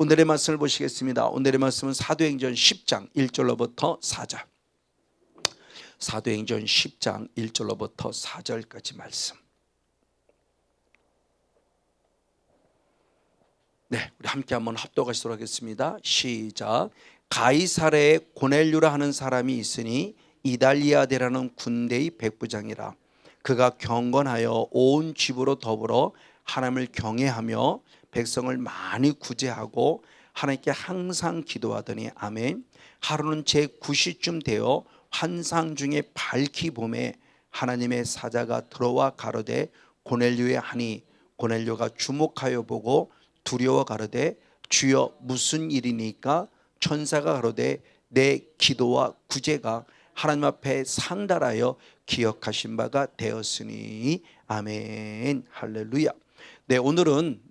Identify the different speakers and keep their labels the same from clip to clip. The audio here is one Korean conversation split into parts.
Speaker 1: 오늘의 말씀을 보시겠습니다. 오늘의 말씀은 사도행전 10장 1절로부터 4절. 사도행전 10장 1절로부터 4절까지 말씀. 네, 우리 함께 한번 합독하시도록 하겠습니다. 시작. 가이사랴에 고넬료라 하는 사람이 있으니 이달리아데라는 군대의 백부장이라. 그가 경건하여 온 집으로 더불어 하나님을 경외하며 백성을 많이 구제하고 하나님께 항상 기도하더니 아멘. 하루는 제 9시쯤 되어 환상 중에 밝히 봄에 하나님의 사자가 들어와 가로되 고넬료에 하니 고넬료가 주목하여 보고 두려워 가로되 주여 무슨 일이니까? 천사가 가로되 내 기도와 구제가 하나님 앞에 상달하여 기억하신 바가 되었으니 아멘. 할렐루야. 네, 오늘은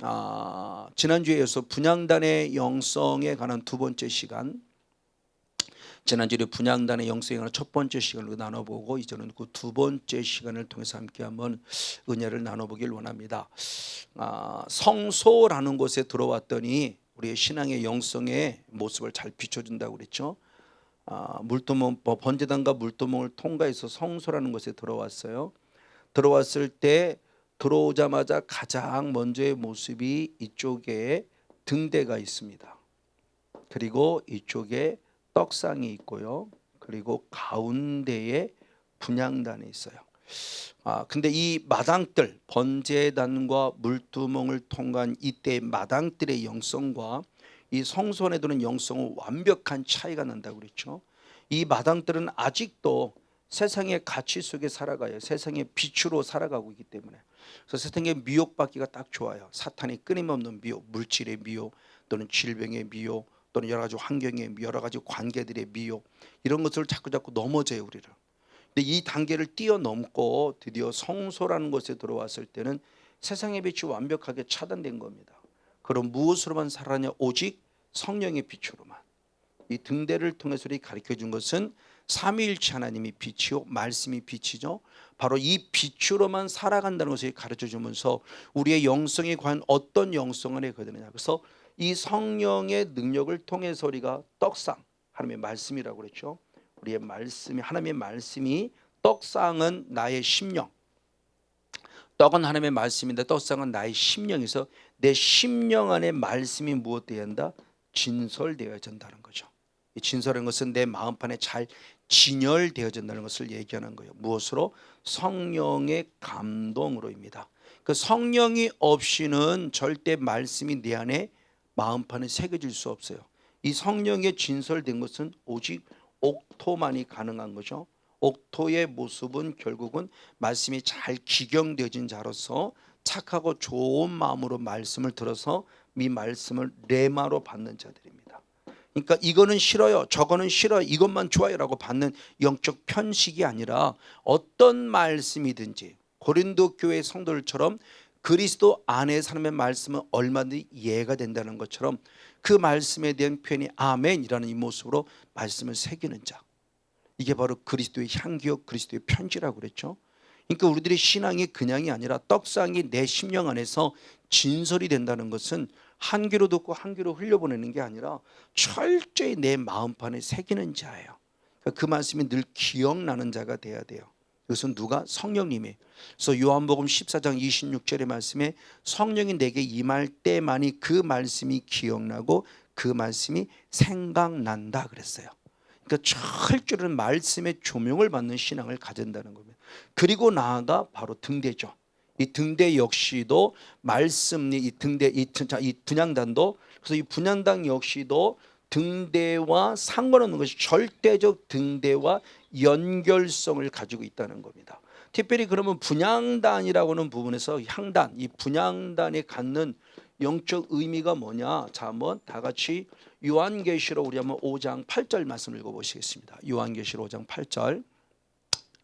Speaker 1: 지난주에 이어서 분향단의 영성에 관한 두 번째 시간, 지난주에 분향단의 영성에 관한 첫 번째 시간을 나눠보고 이제는 그 두 번째 시간을 통해서 함께 한번 은혜를 나눠보길 원합니다. 성소라는 곳에 들어왔더니 우리의 신앙의 영성의 모습을 잘 비춰준다고 그랬죠. 물두멍, 번제단과 물두멍을 통과해서 성소라는 곳에 들어왔어요. 들어왔을 때 들어오자마자 가장 먼저의 모습이 이쪽에 등대가 있습니다. 그리고 이쪽에 떡상이 있고요. 그리고 가운데에 분향단이 있어요. 근데 이 마당들, 번제단과 물두멍을 통과한 이때의 마당들의 영성과 이 성소에 두는 영성은 완벽한 차이가 난다고 그랬죠. 이 마당들은 아직도 세상의 가치 속에 살아가요. 세상의 빛으로 살아가고 있기 때문에. 그래서 세상의 미혹받기가 딱 좋아요. 사탄의 끊임없는 미혹, 물질의 미혹, 또는 질병의 미혹, 또는 여러 가지 환경의 미혹, 여러 가지 관계들의 미혹, 이런 것을 자꾸 넘어져요, 우리를. 근데 이 단계를 뛰어넘고 드디어 성소라는 곳에 들어왔을 때는 세상의 빛이 완벽하게 차단된 겁니다. 그럼 무엇으로만 살아냐? 오직 성령의 빛으로만. 이 등대를 통해서 가르쳐 준 것은 삼위일체 하나님이 빛이요 말씀이 빛이죠. 바로 이 빛으로만 살아간다는 것을 가르쳐 주면서 우리의 영성에 과연 어떤 영성을 해야 되느냐. 그래서 이 성령의 능력을 통해서 우리가 떡상, 하나님의 말씀이라고 그랬죠. 우리의 말씀이, 하나님의 말씀이, 떡상은 나의 심령, 떡은 하나님의 말씀인데 떡상은 나의 심령에서 내 심령 안에 말씀이 무엇되어야 한다? 진설되어야 한다는 거죠. 이 진설한 것은 내 마음판에 잘 진열되어진다는 것을 얘기하는 거예요. 무엇으로? 성령의 감동으로입니다. 그 성령이 없이는 절대 말씀이 내 안에 마음판에 새겨질 수 없어요. 이 성령의 진설된 것은 오직 옥토만이 가능한 거죠. 옥토의 모습은 결국은 말씀이 잘 기경되어진 자로서 착하고 좋은 마음으로 말씀을 들어서 이 말씀을 레마로 받는 자들입니다. 그러니까 이거는 싫어요, 저거는 싫어요, 이것만 좋아요라고 받는 영적 편식이 아니라 어떤 말씀이든지 고린도 교회 성도들처럼 그리스도 안에 사람의 말씀은 얼마든지 이해가 된다는 것처럼 그 말씀에 대한 표현이 아멘이라는 이 모습으로 말씀을 새기는 자, 이게 바로 그리스도의 향기요 그리스도의 편지라고 그랬죠. 그러니까 우리들의 신앙이 그냥이 아니라 떡상이 내 심령 안에서 진설이 된다는 것은 한 귀로 듣고 한 귀로 흘려보내는 게 아니라 철저히 내 마음판에 새기는 자예요. 그 말씀이 늘 기억나는 자가 돼야 돼요. 이것은 누가? 성령님이. 그래서 요한복음 14장 26절의 말씀에 성령이 내게 임할 때만이 그 말씀이 기억나고 그 말씀이 생각난다 그랬어요. 그러니까 철저한 말씀의 조명을 받는 신앙을 가진다는 겁니다. 그리고 나아가 바로 등대죠. 이 등대 역시도 말씀이 이 등대 이 분향단도, 그래서 이 분향단 역시도 등대와 상관없는 것이 절대적 등대와 연결성을 가지고 있다는 겁니다. 특별히 그러면 분향단이라고 하는 부분에서 향단, 이 분향단이 갖는 영적 의미가 뭐냐? 자, 한번 다 같이 요한계시록 우리 한번 5장 8절 말씀 읽어보시겠습니다. 요한계시록 5장 8절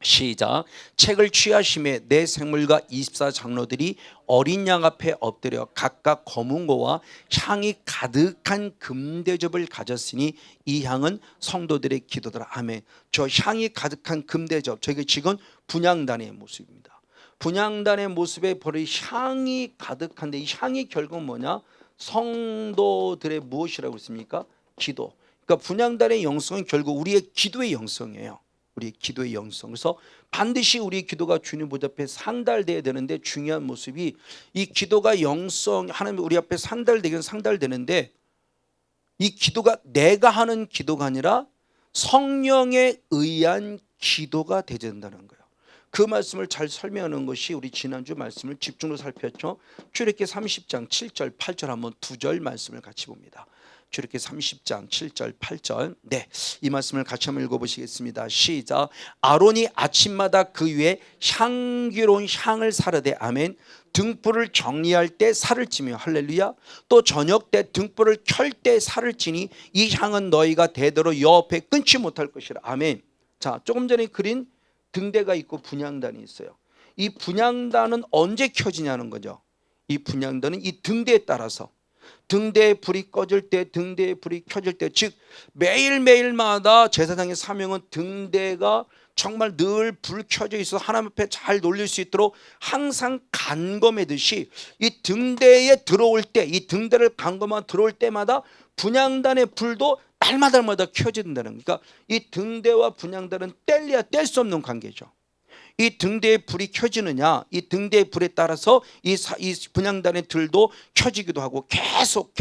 Speaker 1: 시작. 책을 취하심에 내 생물과 24장로들이 어린 양 앞에 엎드려 각각 검은고와 향이 가득한 금대접을 가졌으니 이 향은 성도들의 기도더라. 아멘. 저 향이 가득한 금대접, 저게 지금 분향단의 모습입니다. 분향단의 모습에 바로 향이 가득한데 이 향이 결국 뭐냐? 성도들의 무엇이라고 했습니까? 기도. 그러니까 분향단의 영성은 결국 우리의 기도의 영성이에요. 우리의 기도의 영성. 그래서 반드시 우리의 기도가 주님 보좌 앞에 상달돼야 되는데, 중요한 모습이 이 기도가 영성, 하나님 우리 앞에 상달되긴 상달되는데, 이 기도가 내가 하는 기도가 아니라 성령에 의한 기도가 되어야 된다는 거예요. 그 말씀을 잘 설명하는 것이 우리 지난주 말씀을 집중으로 살폈죠. 출애굽기 30장 7절 8절 한번 두 절 말씀을 같이 봅니다. 출애굽기 30장 7절 8절. 네, 이 말씀을 같이 한번 읽어보시겠습니다. 시작. 아론이 아침마다 그 위에 향기로운 향을 사르되, 아멘. 등불을 정리할 때 살을 찌며, 할렐루야. 또 저녁 때 등불을 켤 때 살을 찌니 이 향은 너희가 대대로 여호와 앞에 끊지 못할 것이라, 아멘. 자, 조금 전에 그린 등대가 있고 분향단이 있어요. 이 분향단은 언제 켜지냐는 거죠. 이 분향단은 이 등대에 따라서, 등대의 불이 꺼질 때, 등대의 불이 켜질 때, 즉 매일매일마다 제사장의 사명은 등대가 정말 늘 불 켜져 있어 하나님 앞에 잘 놀릴 수 있도록 항상 간검하듯이 이 등대에 들어올 때, 이 등대를 간검하고 들어올 때마다 분향단의 불도 날마다 켜진다는, 그러니까 이 등대와 분향단은 뗄래야 뗄 수 없는 관계죠. 이 등대의 불이 켜지느냐, 이 등대의 불에 따라서 이 분향단의 들도 켜지기도 하고, 계속.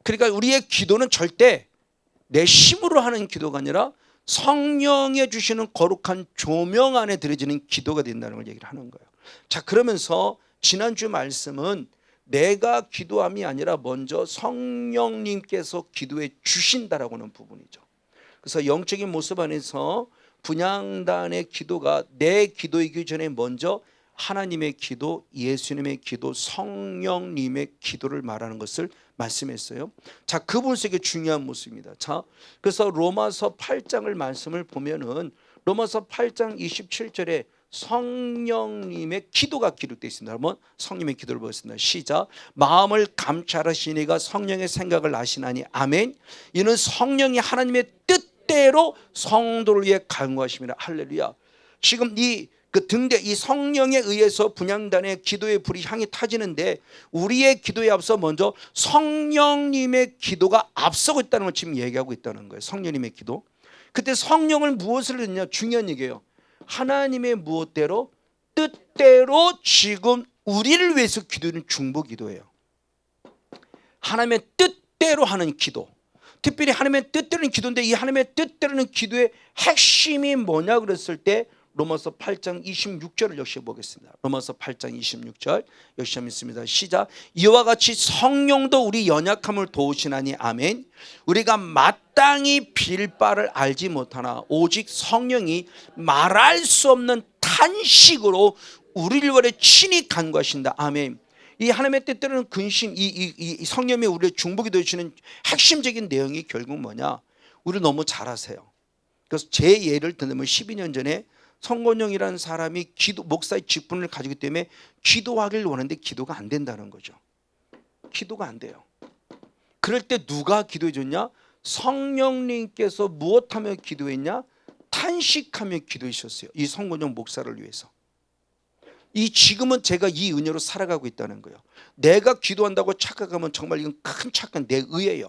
Speaker 1: 그러니까 우리의 기도는 절대 내 힘으로 하는 기도가 아니라 성령에 주시는 거룩한 조명 안에 들어지는 기도가 된다는 걸 얘기를 하는 거예요. 자, 그러면서 지난주 말씀은 내가 기도함이 아니라 먼저 성령님께서 기도해 주신다라고 하는 부분이죠. 그래서 영적인 모습 안에서 분향단의 기도가 내 기도이기 전에 먼저 하나님의 기도, 예수님의 기도, 성령님의 기도를 말하는 것을 말씀했어요. 자, 그 분석이 중요한 모습입니다. 자, 그래서 로마서 8장을 말씀을 보면은 로마서 8장 27절에 성령님의 기도가 기록되어 있습니다. 한번 성령의 기도를 보겠습니다. 시작. 마음을 감찰하시니가 성령의 생각을 아시나니, 아멘. 이는 성령이 하나님의 뜻대로 성도를 위해 간구하심이라, 할렐루야. 지금 그 등대, 이 성령에 의해서 분향단의 기도의 불이 향이 타지는데, 우리의 기도에 앞서 먼저 성령님의 기도가 앞서고 있다는 걸 지금 얘기하고 있다는 거예요. 성령님의 기도. 그때 성령을 무엇을 했냐, 중요한 얘기예요. 하나님의 무엇대로, 뜻대로 지금 우리를 위해서 기도는 중보 기도예요. 하나님의 뜻대로 하는 기도, 특별히 하나님의 뜻대로는 기도인데, 이 하나님의 뜻대로는 기도의 핵심이 뭐냐 그랬을 때 로마서 8장 26절을 역시 보겠습니다. 로마서 8장 26절 역시 한번 있습니다. 시작. 이와 같이 성령도 우리 연약함을 도우시나니, 아멘. 우리가 마땅히 빌 바를 알지 못하나 오직 성령이 말할 수 없는 탄식으로 우리를 위해 친히 간구하신다, 아멘. 이 하나님의 뜻대로는 근심, 이 성령이 우리의 중보기도해 주시는 핵심적인 내용이 결국 뭐냐, 우리를 너무 잘 아세요. 그래서 제 예를 들면 12년 전에 성건영이라는 사람이 목사의 직분을 가지기 때문에 기도하길 원하는데 기도가 안 된다는 거죠. 기도가 안 돼요. 그럴 때 누가 기도해 줬냐? 성령님께서 무엇하며 기도했냐? 탄식하며 기도하셨어요. 이 성건영 목사를 위해서. 지금은 제가 이 은혜로 살아가고 있다는 거예요. 내가 기도한다고 착각하면 정말 이건 큰 착각, 내 의예요.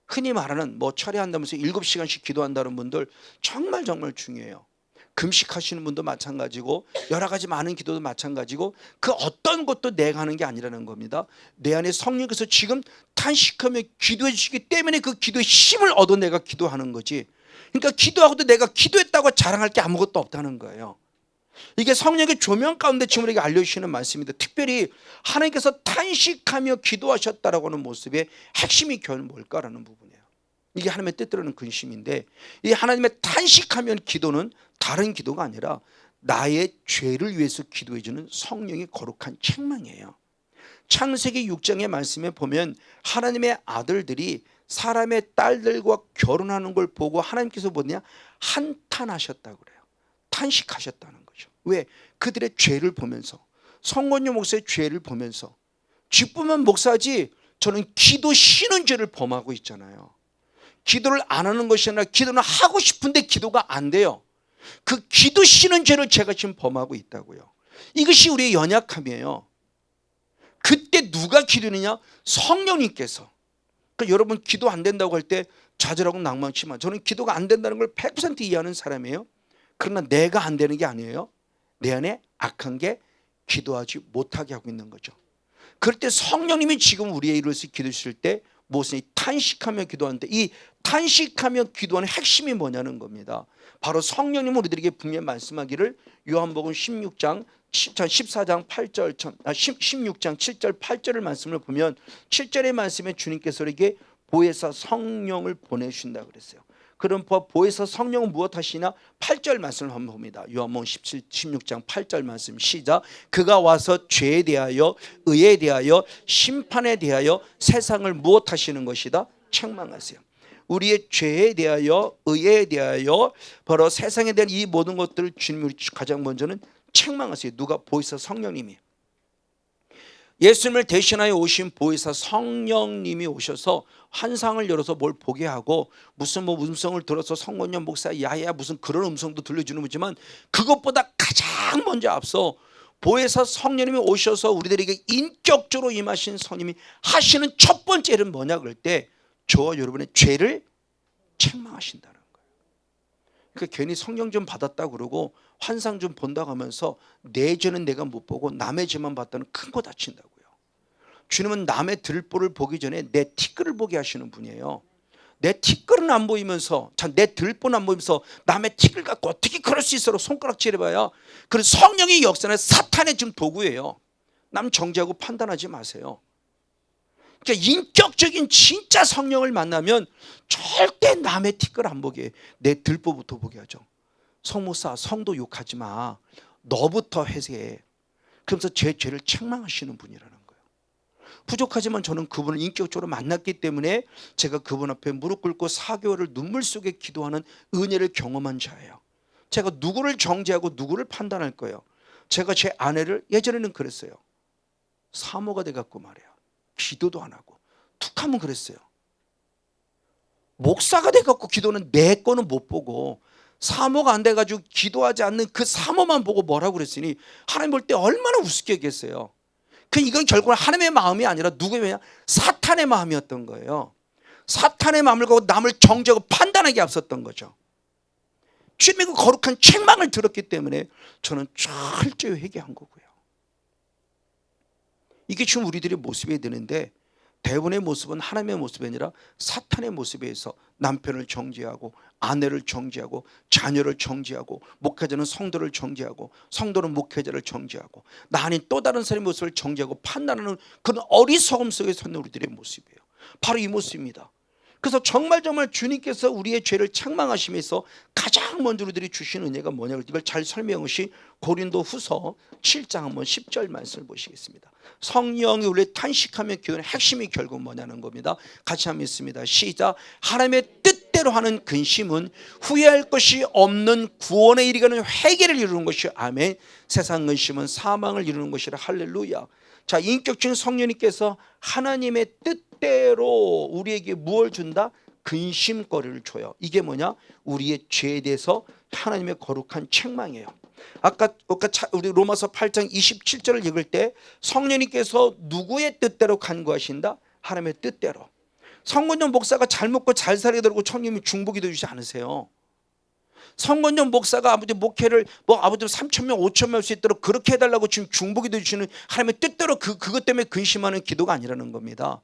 Speaker 1: 흔히 말하는 철회한다면서 7시간씩 기도한다는 분들 정말 중요해요. 금식하시는 분도 마찬가지고 여러 가지 많은 기도도 마찬가지고, 그 어떤 것도 내가 하는 게 아니라는 겁니다. 내 안에 성령께서 지금 탄식하며 기도해 주시기 때문에 그 기도의 힘을 얻어 내가 기도하는 거지. 그러니까 기도하고도 내가 기도했다고 자랑할 게 아무것도 없다는 거예요. 이게 성령의 조명 가운데 지금 우리에게 알려주시는 말씀입니다. 특별히 하나님께서 탄식하며 기도하셨다라고 하는 모습의 핵심이 결국 뭘까라는 부분이에요. 이게 하나님의 뜻대로는 근심인데, 이 하나님의 탄식하며 기도는 다른 기도가 아니라 나의 죄를 위해서 기도해 주는 성령의 거룩한 책망이에요. 창세기 6장의 말씀에 보면 하나님의 아들들이 사람의 딸들과 결혼하는 걸 보고 하나님께서 뭐냐, 한탄하셨다고 그래요. 탄식하셨다는 거죠. 왜? 그들의 죄를 보면서, 성건영 목사의 죄를 보면서. 기쁘면 목사지, 저는 기도 쉬는 죄를 범하고 있잖아요. 기도를 안 하는 것이 아니라 기도는 하고 싶은데 기도가 안 돼요. 그 기도 쉬는 죄를 제가 지금 범하고 있다고요. 이것이 우리의 연약함이에요. 그때 누가 기도느냐? 성령님께서. 그러니까 여러분 기도 안 된다고 할 때 좌절하고 낭망치만, 저는 기도가 안 된다는 걸 100% 이해하는 사람이에요. 그러나 내가 안 되는 게 아니에요. 내 안에 악한 게 기도하지 못하게 하고 있는 거죠. 그럴 때 성령님이 지금 우리의 일을 위해서 기도 주실 때 무엇을 탄식하며 기도하는데, 이 탄식하며 기도하는 핵심이 뭐냐는 겁니다. 바로 성령님은 우리들에게 분명히 말씀하기를, 요한복음 16장 14장 8절 16장 7절 8절의 말씀을 보면 7절의 말씀에 주님께서 우리에게 보혜사 성령을 보내주신다 그랬어요. 그럼 보혜사 성령은 무엇 하시나? 8절 말씀을 한번 봅니다. 요한복음 16장 8절 말씀 시작. 그가 와서 죄에 대하여 의에 대하여 심판에 대하여 세상을 무엇 하시는 것이다? 책망하세요. 우리의 죄에 대하여 의에 대하여 바로 세상에 대한 이 모든 것들을 주님이 가장 먼저는 책망하세요. 누가? 보혜사 성령님이. 예수님을 대신하여 오신 보혜사 성령님이 오셔서 환상을 열어서 뭘 보게 하고, 무슨 음성을 들어서 성권녀 목사 야야 무슨 그런 음성도 들려주는 거지만, 그것보다 가장 먼저 앞서 보혜사 성령님이 오셔서 우리들에게 인격적으로 임하신 성령님이 하시는 첫 번째 일은 뭐냐 그럴 때, 저와 여러분의 죄를 책망하신다는 거예요. 그러니까 괜히 성령 좀 받았다 그러고 환상 좀 본다고 하면서 내 죄는 내가 못 보고 남의 죄만 봤다는 큰 거 다친다고요. 주님은 남의 들보를 보기 전에 내 티끌을 보게 하시는 분이에요. 내 티끌은 안 보이면서, 내 들보는 안 보이면서 남의 티끌 갖고 어떻게 그럴 수 있어요? 손가락질해봐야. 그래서 성령의 역사는 사탄의 지금 도구예요. 남 정죄하고 판단하지 마세요. 그러니까 인격적인 진짜 성령을 만나면 절대 남의 티끌 안 보게 해. 내 들보부터 보게 하죠. 성목사 성도 욕하지 마. 너부터 회개해. 그러면서 제 죄를 책망하시는 분이라는 거예요. 부족하지만 저는 그분을 인격적으로 만났기 때문에 제가 그분 앞에 무릎 꿇고 4개월을 눈물 속에 기도하는 은혜를 경험한 자예요. 제가 누구를 정죄하고 누구를 판단할 거예요. 제가 제 아내를 예전에는 그랬어요. 사모가 돼갖고 말이에요. 기도도 안 하고 툭하면 그랬어요. 목사가 돼갖고 기도는 내 거는 못 보고, 사모가 안 돼가지고 기도하지 않는 그 사모만 보고 뭐라고 그랬으니 하나님 볼 때 얼마나 우습게 했겠어요. 이건 결국은 하나님의 마음이 아니라 누구의? 사탄의 마음이었던 거예요. 사탄의 마음을 갖고 남을 정죄하고 판단하게 앞섰던 거죠. 주님의 그 거룩한 책망을 들었기 때문에 저는 철저히 회개한 거고요. 이게 지금 우리들의 모습이 되는데, 대부분의 모습은 하나님의 모습이 아니라 사탄의 모습에서 남편을 정죄하고 아내를 정죄하고 자녀를 정죄하고 목회자는 성도를 정죄하고 성도는 목회자를 정죄하고 나 아닌 또 다른 사람의 모습을 정죄하고 판단하는 그런 어리석음 속에 서 있는 우리들의 모습이에요. 바로 이 모습입니다. 그래서 정말 주님께서 우리의 죄를 책망하시면서 가장 먼저 우리들이 주신 은혜가 뭐냐, 이걸 잘 설명한 것이 고린도후서 7장 한번 10절 말씀을 보시겠습니다. 성령이 우리를 탄식하며 기도하는 핵심이 결국 뭐냐는 겁니다. 같이 한번 읽습니다. 시작. 하나님의 뜻대로 하는 근심은 후회할 것이 없는 구원의 일이 가는 회개를 이루는 것이 아멘. 세상 근심은 사망을 이루는 것이라. 할렐루야. 자, 인격적인 성령님께서 하나님의 뜻대로 우리에게 무엇을 준다? 근심거리를 줘요. 이게 뭐냐? 우리의 죄에 대해서 하나님의 거룩한 책망이에요. 아까 우리 로마서 8장 27절을 읽을 때 성령님께서 누구의 뜻대로 간구하신다? 하나님의 뜻대로. 성건전 목사가 잘 먹고 잘 살게 되고 성령님이 중보기도 주지 않으세요. 성건전 목사가 아버지 목회를 아버지 3,000명 5,000명 할 수 있도록 그렇게 해달라고 지금 중보기도 주시는 하나님의 뜻대로 그것 때문에 근심하는 기도가 아니라는 겁니다.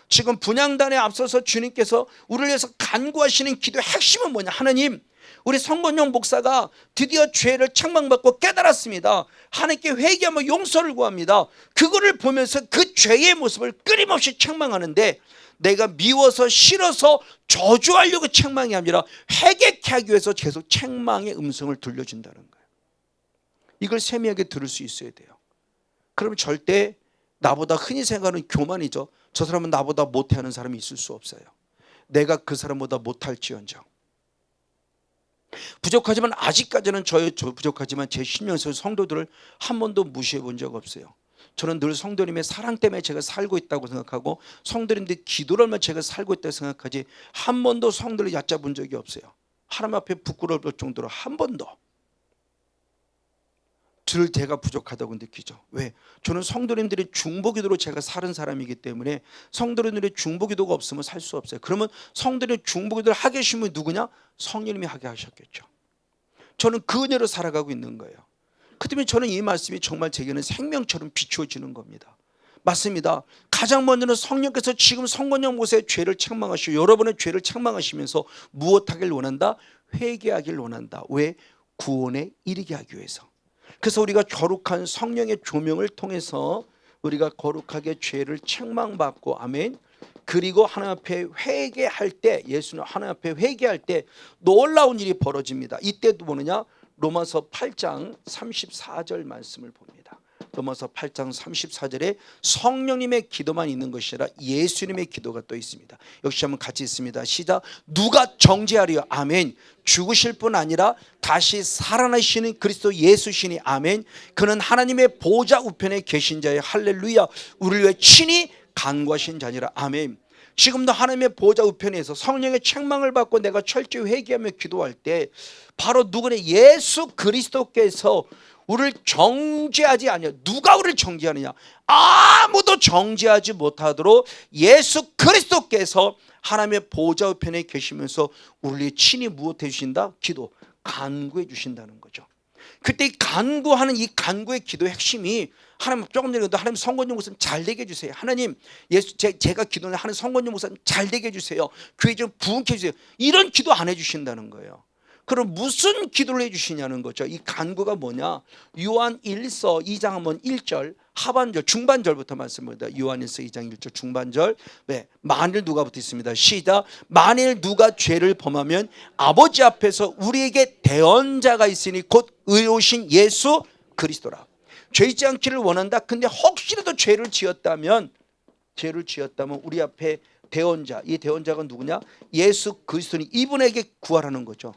Speaker 1: 지금 분향단에 앞서서 주님께서 우리를 위해서 간구하시는 기도의 핵심은 뭐냐? 하나님, 우리 성건영 목사가 드디어 죄를 책망받고 깨달았습니다. 하나님께 회개하며 용서를 구합니다. 그거를 보면서 그 죄의 모습을 끊임없이 책망하는데, 내가 미워서 싫어서 저주하려고 책망이 아니라 회개케 하기 위해서 계속 책망의 음성을 들려준다는 거예요. 이걸 세미하게 들을 수 있어야 돼요. 그럼 절대 나보다 흔히 생각하는 교만이죠. 저 사람은 나보다 못하는 사람이 있을 수 없어요. 내가 그 사람보다 못할지언정. 부족하지만 아직까지는 부족하지만 제 신명에서 성도들을 한 번도 무시해 본 적 없어요. 저는 늘 성도님의 사랑 때문에 제가 살고 있다고 생각하고 성도님들 기도를 하면 제가 살고 있다고 생각하지 한 번도 성도를 얕잡은 적이 없어요. 하나님 앞에 부끄러울 정도로 한 번도. 제가 부족하다고 느끼죠. 왜? 저는 성도님들의 중보기도로 제가 사는 사람이기 때문에 성도님들의 중보기도가 없으면 살 수 없어요. 그러면 성도님의 중보기도를 하게 하신 분이 누구냐? 성령님이 하게 하셨겠죠. 저는 그 은혜로 살아가고 있는 거예요. 그 때문에 저는 이 말씀이 정말 제게는 생명처럼 비추어지는 겁니다. 맞습니다. 가장 먼저는 성령께서 지금 성권령 모세의 죄를 책망하시고 여러분의 죄를 책망하시면서 무엇하길 원한다? 회개하길 원한다. 왜? 구원에 이르게 하기 위해서. 그래서 우리가 거룩한 성령의 조명을 통해서 우리가 거룩하게 죄를 책망받고, 아멘. 그리고 하나님 앞에 회개할 때, 예수는 하나님 앞에 회개할 때 놀라운 일이 벌어집니다. 이때도 뭐느냐? 로마서 8장 34절 말씀을 봅니다. 로마서 8장 34절에 성령님의 기도만 있는 것이 아니라 예수님의 기도가 또 있습니다. 역시 한번 같이 있습니다. 시작. 누가 정죄하리요? 아멘. 죽으실 뿐 아니라 다시 살아나시는 그리스도 예수시니, 아멘. 그는 하나님의 보좌 우편에 계신 자의, 할렐루야. 우리를 위해 친히 간구하신 자니라, 아멘. 지금도 하나님의 보좌 우편에서 성령의 책망을 받고 내가 철저히 회개하며 기도할 때 바로 누구냐? 예수 그리스도께서 우리를 정죄하지 아니하냐. 누가 우리를 정죄하느냐? 아무도 정죄하지 못하도록 예수 그리스도께서 하나님의 보좌 우편에 계시면서 우리를 친히 무엇해 주신다? 기도, 간구해 주신다는 거죠. 그때 이 간구하는 이 간구의 기도의 핵심이, 하나님 조금 전에도 하나님 성권용 목사님 잘 되게 해주세요. 하나님 예수 제가 기도는 하나님 성권용 목사님 잘 되게 해주세요. 교회 좀 부흥케 해주세요. 이런 기도 안 해주신다는 거예요. 그럼 무슨 기도를 해주시냐는 거죠. 이 간구가 뭐냐? 요한 1서 2장 한번 1절 하반절 중반절부터 말씀합니다. 요한 1서 2장 1절 중반절. 네, 만일 누가 붙어 있습니다. 시작. 만일 누가 죄를 범하면 아버지 앞에서 우리에게 대언자가 있으니 곧 의로우신 예수 그리스도라. 죄 있지 않기를 원한다. 근데 혹시라도 죄를 지었다면 우리 앞에 대언자, 이 대언자가 누구냐? 예수 그리스도니, 이분에게 구하라는 거죠.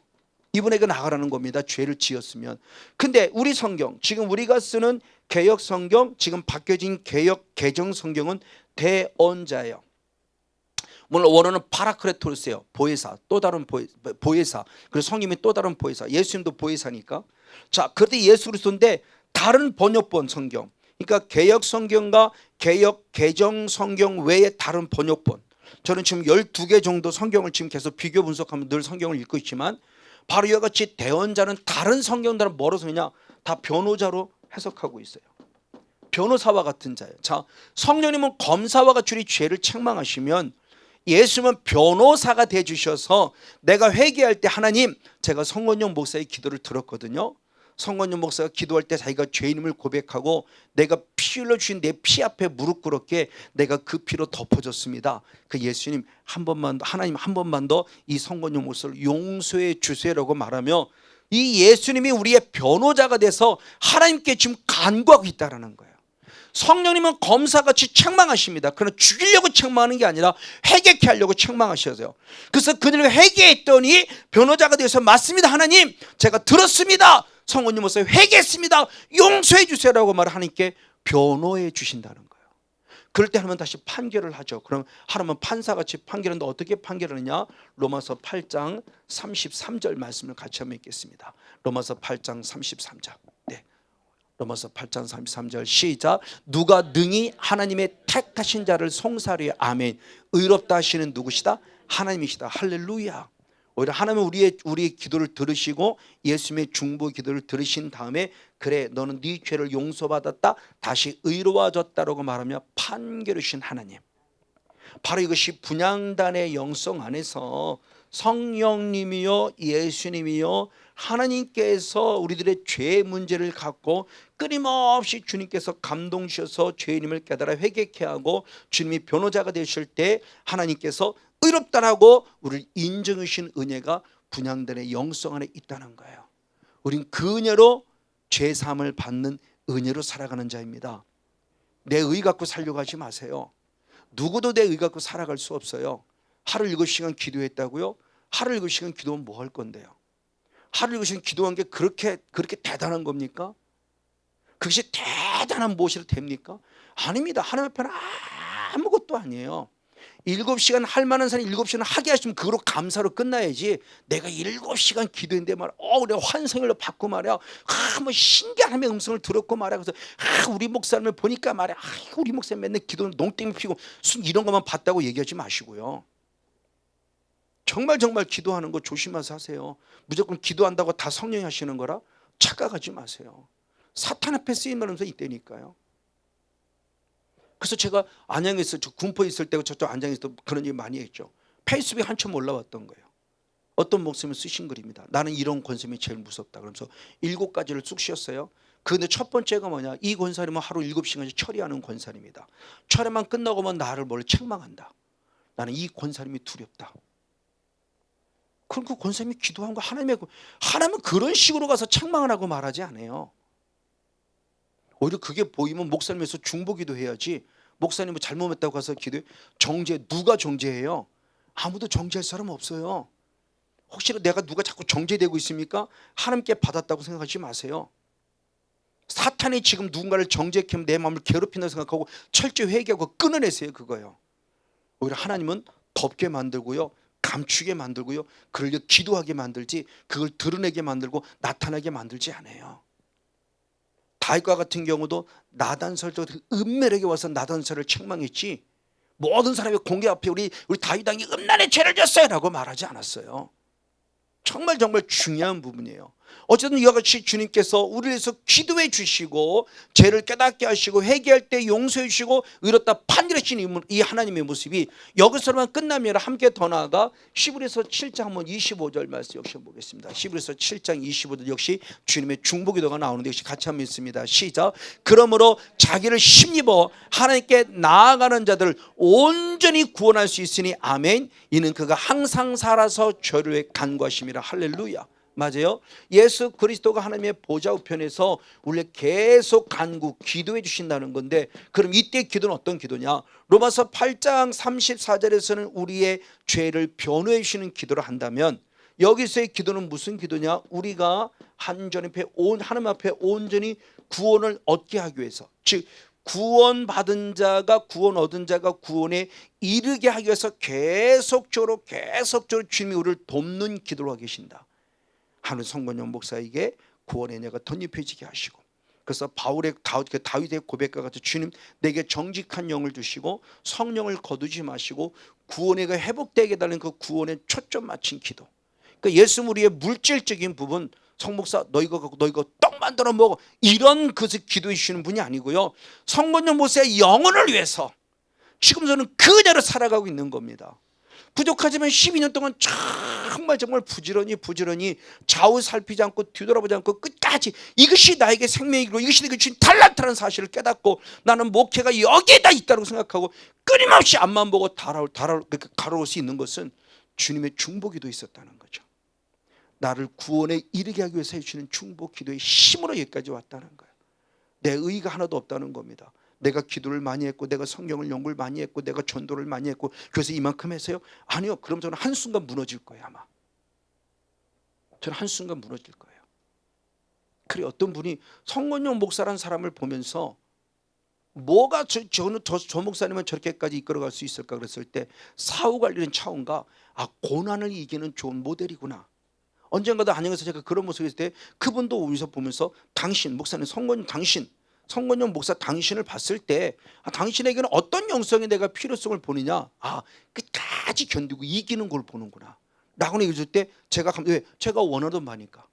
Speaker 1: 이분에게 나가라는 겁니다. 죄를 지었으면. 근데 우리 성경, 지금 우리가 쓰는 개역 성경, 지금 바뀌어진 개역 개정 성경은 대언자예요. 물론 원어는 파라크레토스예요. 보혜사, 또 다른 보혜사. 그래서 성님이 또 다른 보혜사. 예수님도 보혜사니까. 자, 그런데 예수 그리스도인데 다른 번역본 성경, 그러니까 개역 성경과 개역 개정 성경 외에 다른 번역본. 저는 지금 12개 정도 성경을 지금 계속 비교 분석하면 늘 성경을 읽고 있지만, 바로 이와 같이 대언자는 다른 성경들은 뭐로 쓰느냐? 다 변호자로 해석하고 있어요. 변호사와 같은 자예요. 자, 성령님은 검사와 같이 우리 죄를 책망하시면 예수님은 변호사가 돼 주셔서 내가 회개할 때, 하나님 제가 성권용 목사의 기도를 들었거든요. 성권용 목사가 기도할 때 자기가 죄인임을 고백하고 내가 피 흘려 주신 내 피 앞에 무릎 꿇었기에 내가 그 피로 덮어졌습니다. 그 예수님 한 번만 더, 하나님 한 번만 더 이 성권용 목사를 용서해 주세요라고 말하며 이 예수님이 우리의 변호자가 돼서 하나님께 지금 간구하고 있다는 거예요. 성령님은 검사같이 책망하십니다. 그러나 죽이려고 책망하는 게 아니라 회개케 하려고 책망하셔서요. 그래서 그들을 회개했더니 변호자가 되어서, 맞습니다 하나님 제가 들었습니다. 성원님 모습에 회개했습니다. 용서해 주세요라고 말 하나님께 변호해 주신다는 거예요. 그럴 때 하나님은 다시 판결을 하죠. 그럼 하나님은 판사같이 판결하는데 어떻게 판결하느냐? 로마서 8장 33절 말씀을 같이 한번 읽겠습니다. 로마서 8장 33절. 네, 로마서 8장 33절 시작. 누가 능히 하나님의 택하신 자를 송사하리요? 아멘. 의롭다 하시는 누구시다? 하나님이시다. 할렐루야. 오히려 하나님은 우리의 기도를 들으시고 예수님의 중보 기도를 들으신 다음에, 그래 너는 네 죄를 용서받았다, 다시 의로워졌다라고 말하며 판결을 주신 하나님. 바로 이것이 분향단의 영성 안에서 성령님이요 예수님이요 하나님께서 우리들의 죄 문제를 갖고 끊임없이 주님께서 감동 주셔서 죄인임을 깨달아 회개케 하고 주님이 변호자가 되실 때 하나님께서 의롭다라고 우리를 인정해 주신 은혜가 분향단의 영성 안에 있다는 거예요. 우린 그 은혜로 죄사함을 받는 은혜로 살아가는 자입니다. 내 의 갖고 살려고 하지 마세요. 누구도 내 의 갖고 살아갈 수 없어요. 하루 7시간 기도했다고요? 하루 7시간 기도하면 뭐 할 건데요? 하루 7시간 기도한 게 그렇게 대단한 겁니까? 그것이 대단한 무엇이라 됩니까? 아닙니다. 하나님 앞에는 아무것도 아니에요. 7시간 할 만한 사람이 7시간 하게 하시면 그거로 감사로 끝나야지. 내가 7시간 기도했는데 말이야, 내가 환상을 받고 말이야, 뭐 신기한 하나님의 음성을 들었고 말이야. 그래서 우리 목사님을 보니까 말이야, 우리 목사님 맨날 기도는 농땡이 피고 이런 것만 봤다고 얘기하지 마시고요. 정말 기도하는 거 조심해서 하세요. 무조건 기도한다고 다 성령이 하시는 거라 착각하지 마세요. 사탄 앞에 쓰임받는 음성이 있다니까요. 그래서 제가 안양에서 군포에 있을 때 저쪽 안양에서 그런 얘기 많이 했죠. 페이스북에 한참 올라왔던 거예요. 어떤 목사님이 쓰신 글입니다. 나는 이런 권사님이 제일 무섭다. 그러면서 7가지를 쑥 쉬었어요. 그런데 첫 번째가 뭐냐, 이 권사님은 하루 7시간씩 처리하는 권사님이다. 처리만 끝나고 면 나를 책망한다. 나는 이 권사님이 두렵다. 그럼 그 권사님이 기도한 거 하나님은 그런 식으로 가서 책망을 하고 말하지 않아요. 오히려 그게 보이면 목사님에서 중보기도 해야지. 목사님은 잘못했다고 가서 기도해. 누가 정죄해요? 아무도 정죄할 사람 없어요. 혹시나 내가 누가 자꾸 정죄되고 있습니까? 하나님께 받았다고 생각하지 마세요. 사탄이 지금 누군가를 정죄하면 내 마음을 괴롭힌다고 생각하고 철저히 회개하고 끊어내세요. 그거요. 오히려 하나님은 덮게 만들고요, 감추게 만들고요, 그걸 기도하게 만들지 그걸 드러내게 만들고 나타나게 만들지 않아요. 다윗과 같은 경우도 나단설도 은밀하게 와서 나단설을 책망했지, 모든 사람의 공개 앞에 우리 다윗 왕이 음란의 죄를 졌어요 라고 말하지 않았어요. 정말 중요한 부분이에요. 어쨌든 이와 같이 주님께서 우리를 위해서 기도해 주시고 죄를 깨닫게 하시고 회개할 때 용서해 주시고 의롭다 판결하시는 이 하나님의 모습이 여기서만 끝나면 함께 더 나아가 히브리서 7장 25절 말씀 역시 보겠습니다. 히브리서 7장 25절 역시 주님의 중보기도가 나오는데 역시 같이 한번 읽습니다. 시작. 그러므로 자기를 힘입어 하나님께 나아가는 자들을 온전히 구원할 수 있으니 아멘. 이는 그가 항상 살아서 저를 간구하심이라. 할렐루야. 맞아요. 예수 그리스도가 하나님의 보좌 우편에서 우리를 계속 간구 기도해 주신다는 건데, 그럼 이때 기도는 어떤 기도냐? 로마서 8장 34절에서는 우리의 죄를 변호해 주시는 기도를 한다면, 여기서의 기도는 무슨 기도냐? 우리가 하나님 앞에 온전히 구원을 얻게 하기 위해서, 즉 구원 얻은 자가 구원에 이르게 하기 위해서 계속적으로 주님이 우리를 돕는 기도를 하고 계신다 하는 성건영 목사에게 구원의 은혜가 덧입혀지게 하시고, 그래서 다윗의 고백과 같이 주님 내게 정직한 영을 주시고 성령을 거두지 마시고 구원의 회복되게 달라는 그 구원에 초점 맞춘 기도. 그러니까 예수 우리의 물질적인 부분, 성목사 너 이거 갖고 너 이거 떡 만들어 먹어, 이런 것을 기도해 주시는 분이 아니고요, 성건영 목사의 영혼을 위해서 지금 저는 그대로 살아가고 있는 겁니다. 부족하지만 12년 동안 정말 부지런히 좌우 살피지 않고 뒤돌아보지 않고 끝까지 이것이 나에게 생명이고 이것이 내게 주신 달란트라는 사실을 깨닫고, 나는 목회가 여기에다 있다고 생각하고 끊임없이 앞만 보고 가로올 수 있는 것은 주님의 중보기도 있었다는 거죠. 나를 구원에 이르게 하기 위해서 해주시는 중보기도의 힘으로 여기까지 왔다는 거예요. 내 의의가 하나도 없다는 겁니다. 내가 기도를 많이 했고 내가 성경을 연구를 많이 했고 내가 전도를 많이 했고 그래서 이만큼 해서요? 아니요. 그럼 저는 한순간 무너질 거예요. 아마 저는 한순간 무너질 거예요. 그래, 어떤 분이 성건영 목사라는 사람을 보면서 뭐가 저 목사님은 저렇게까지 이끌어갈 수 있을까 그랬을 때, 사후관리는 차원가, 고난을 이기는 좋은 모델이구나. 언젠가도 안양에서 제가 그런 모습을 했을 때 그분도 오면서 보면서 당신 목사님 성건영 목사 당신을 봤을 때 당신에게는 어떤 영성이 내가 필요성을 보느냐, 끝까지 견디고 이기는 걸 보는구나 라고 얘기했을 때 제가 원하던 바니까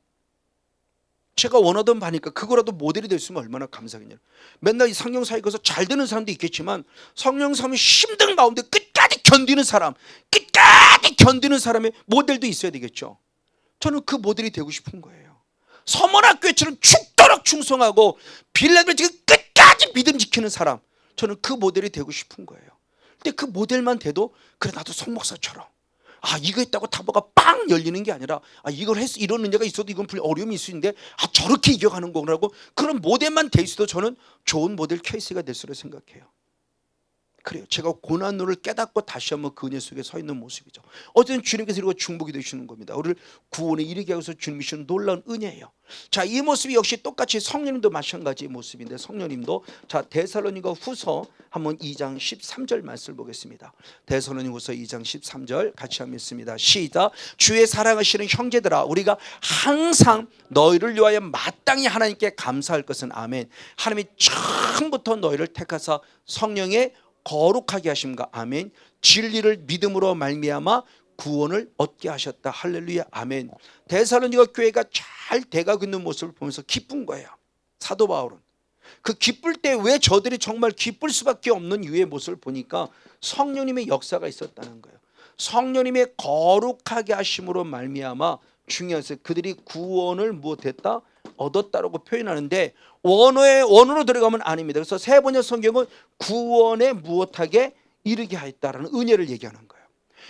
Speaker 1: 그거라도 모델이 될 수 있으면 얼마나 감사하겠냐. 맨날 이 성령사에 가서 잘 되는 사람도 있겠지만 성령사람이 힘든 가운데 끝까지 견디는 사람의 모델도 있어야 되겠죠. 저는 그 모델이 되고 싶은 거예요. 서문학교처럼 죽도록 충성하고 빌라를 지금 끝까지 믿음 지키는 사람, 저는 그 모델이 되고 싶은 거예요. 근데 그 모델만 돼도 그래 나도 송 목사처럼 이거 했다고 타보가 빵 열리는 게 아니라 이걸 해서 이런 은혜가 있어도 이건 어려움이 있을 수 있는데 저렇게 이겨가는 거라고, 그런 모델만 돼 있어도 저는 좋은 모델 케이스가 될 수로 생각해요. 그래요. 제가 고난로를 깨닫고 다시 한번 그 은혜 속에 서 있는 모습이죠. 어쨌든 주님께서 이루고 중복이 되시는 겁니다. 우리를 구원에 이르게 하셔서 주님이 주신 놀라운 은혜예요. 자, 이 모습이 역시 똑같이 성령님도 마찬가지의 모습인데, 성령님도 자 데살로니가 후서 한번 2장 13절 말씀을 보겠습니다. 데살로니가 후서 2장 13절 같이 한번 읽습니다. 시작. 주의 사랑하시는 형제들아, 우리가 항상 너희를 위하여 마땅히 하나님께 감사할 것은 아멘. 하나님이 처음부터 너희를 택하사 성령의 거룩하게 하심과 아멘, 진리를 믿음으로 말미암아 구원을 얻게 하셨다. 할렐루야, 아멘. 데살로니가 교회가 잘 돼가고 있는 모습을 보면서 기쁜 거예요. 사도 바울은 그 기쁠 때 왜 저들이 정말 기쁠 수밖에 없는 이유의 모습을 보니까 성령님의 역사가 있었다는 거예요. 성령님의 거룩하게 하심으로 말미암아, 중요해서 그들이 구원을 무엇했다? 얻었다라고 표현하는데, 원어로 들어가면 아닙니다. 그래서 세 번째 성경은 구원에 무엇하게 이르게 하였다라는 은혜를 얘기하는 거예요.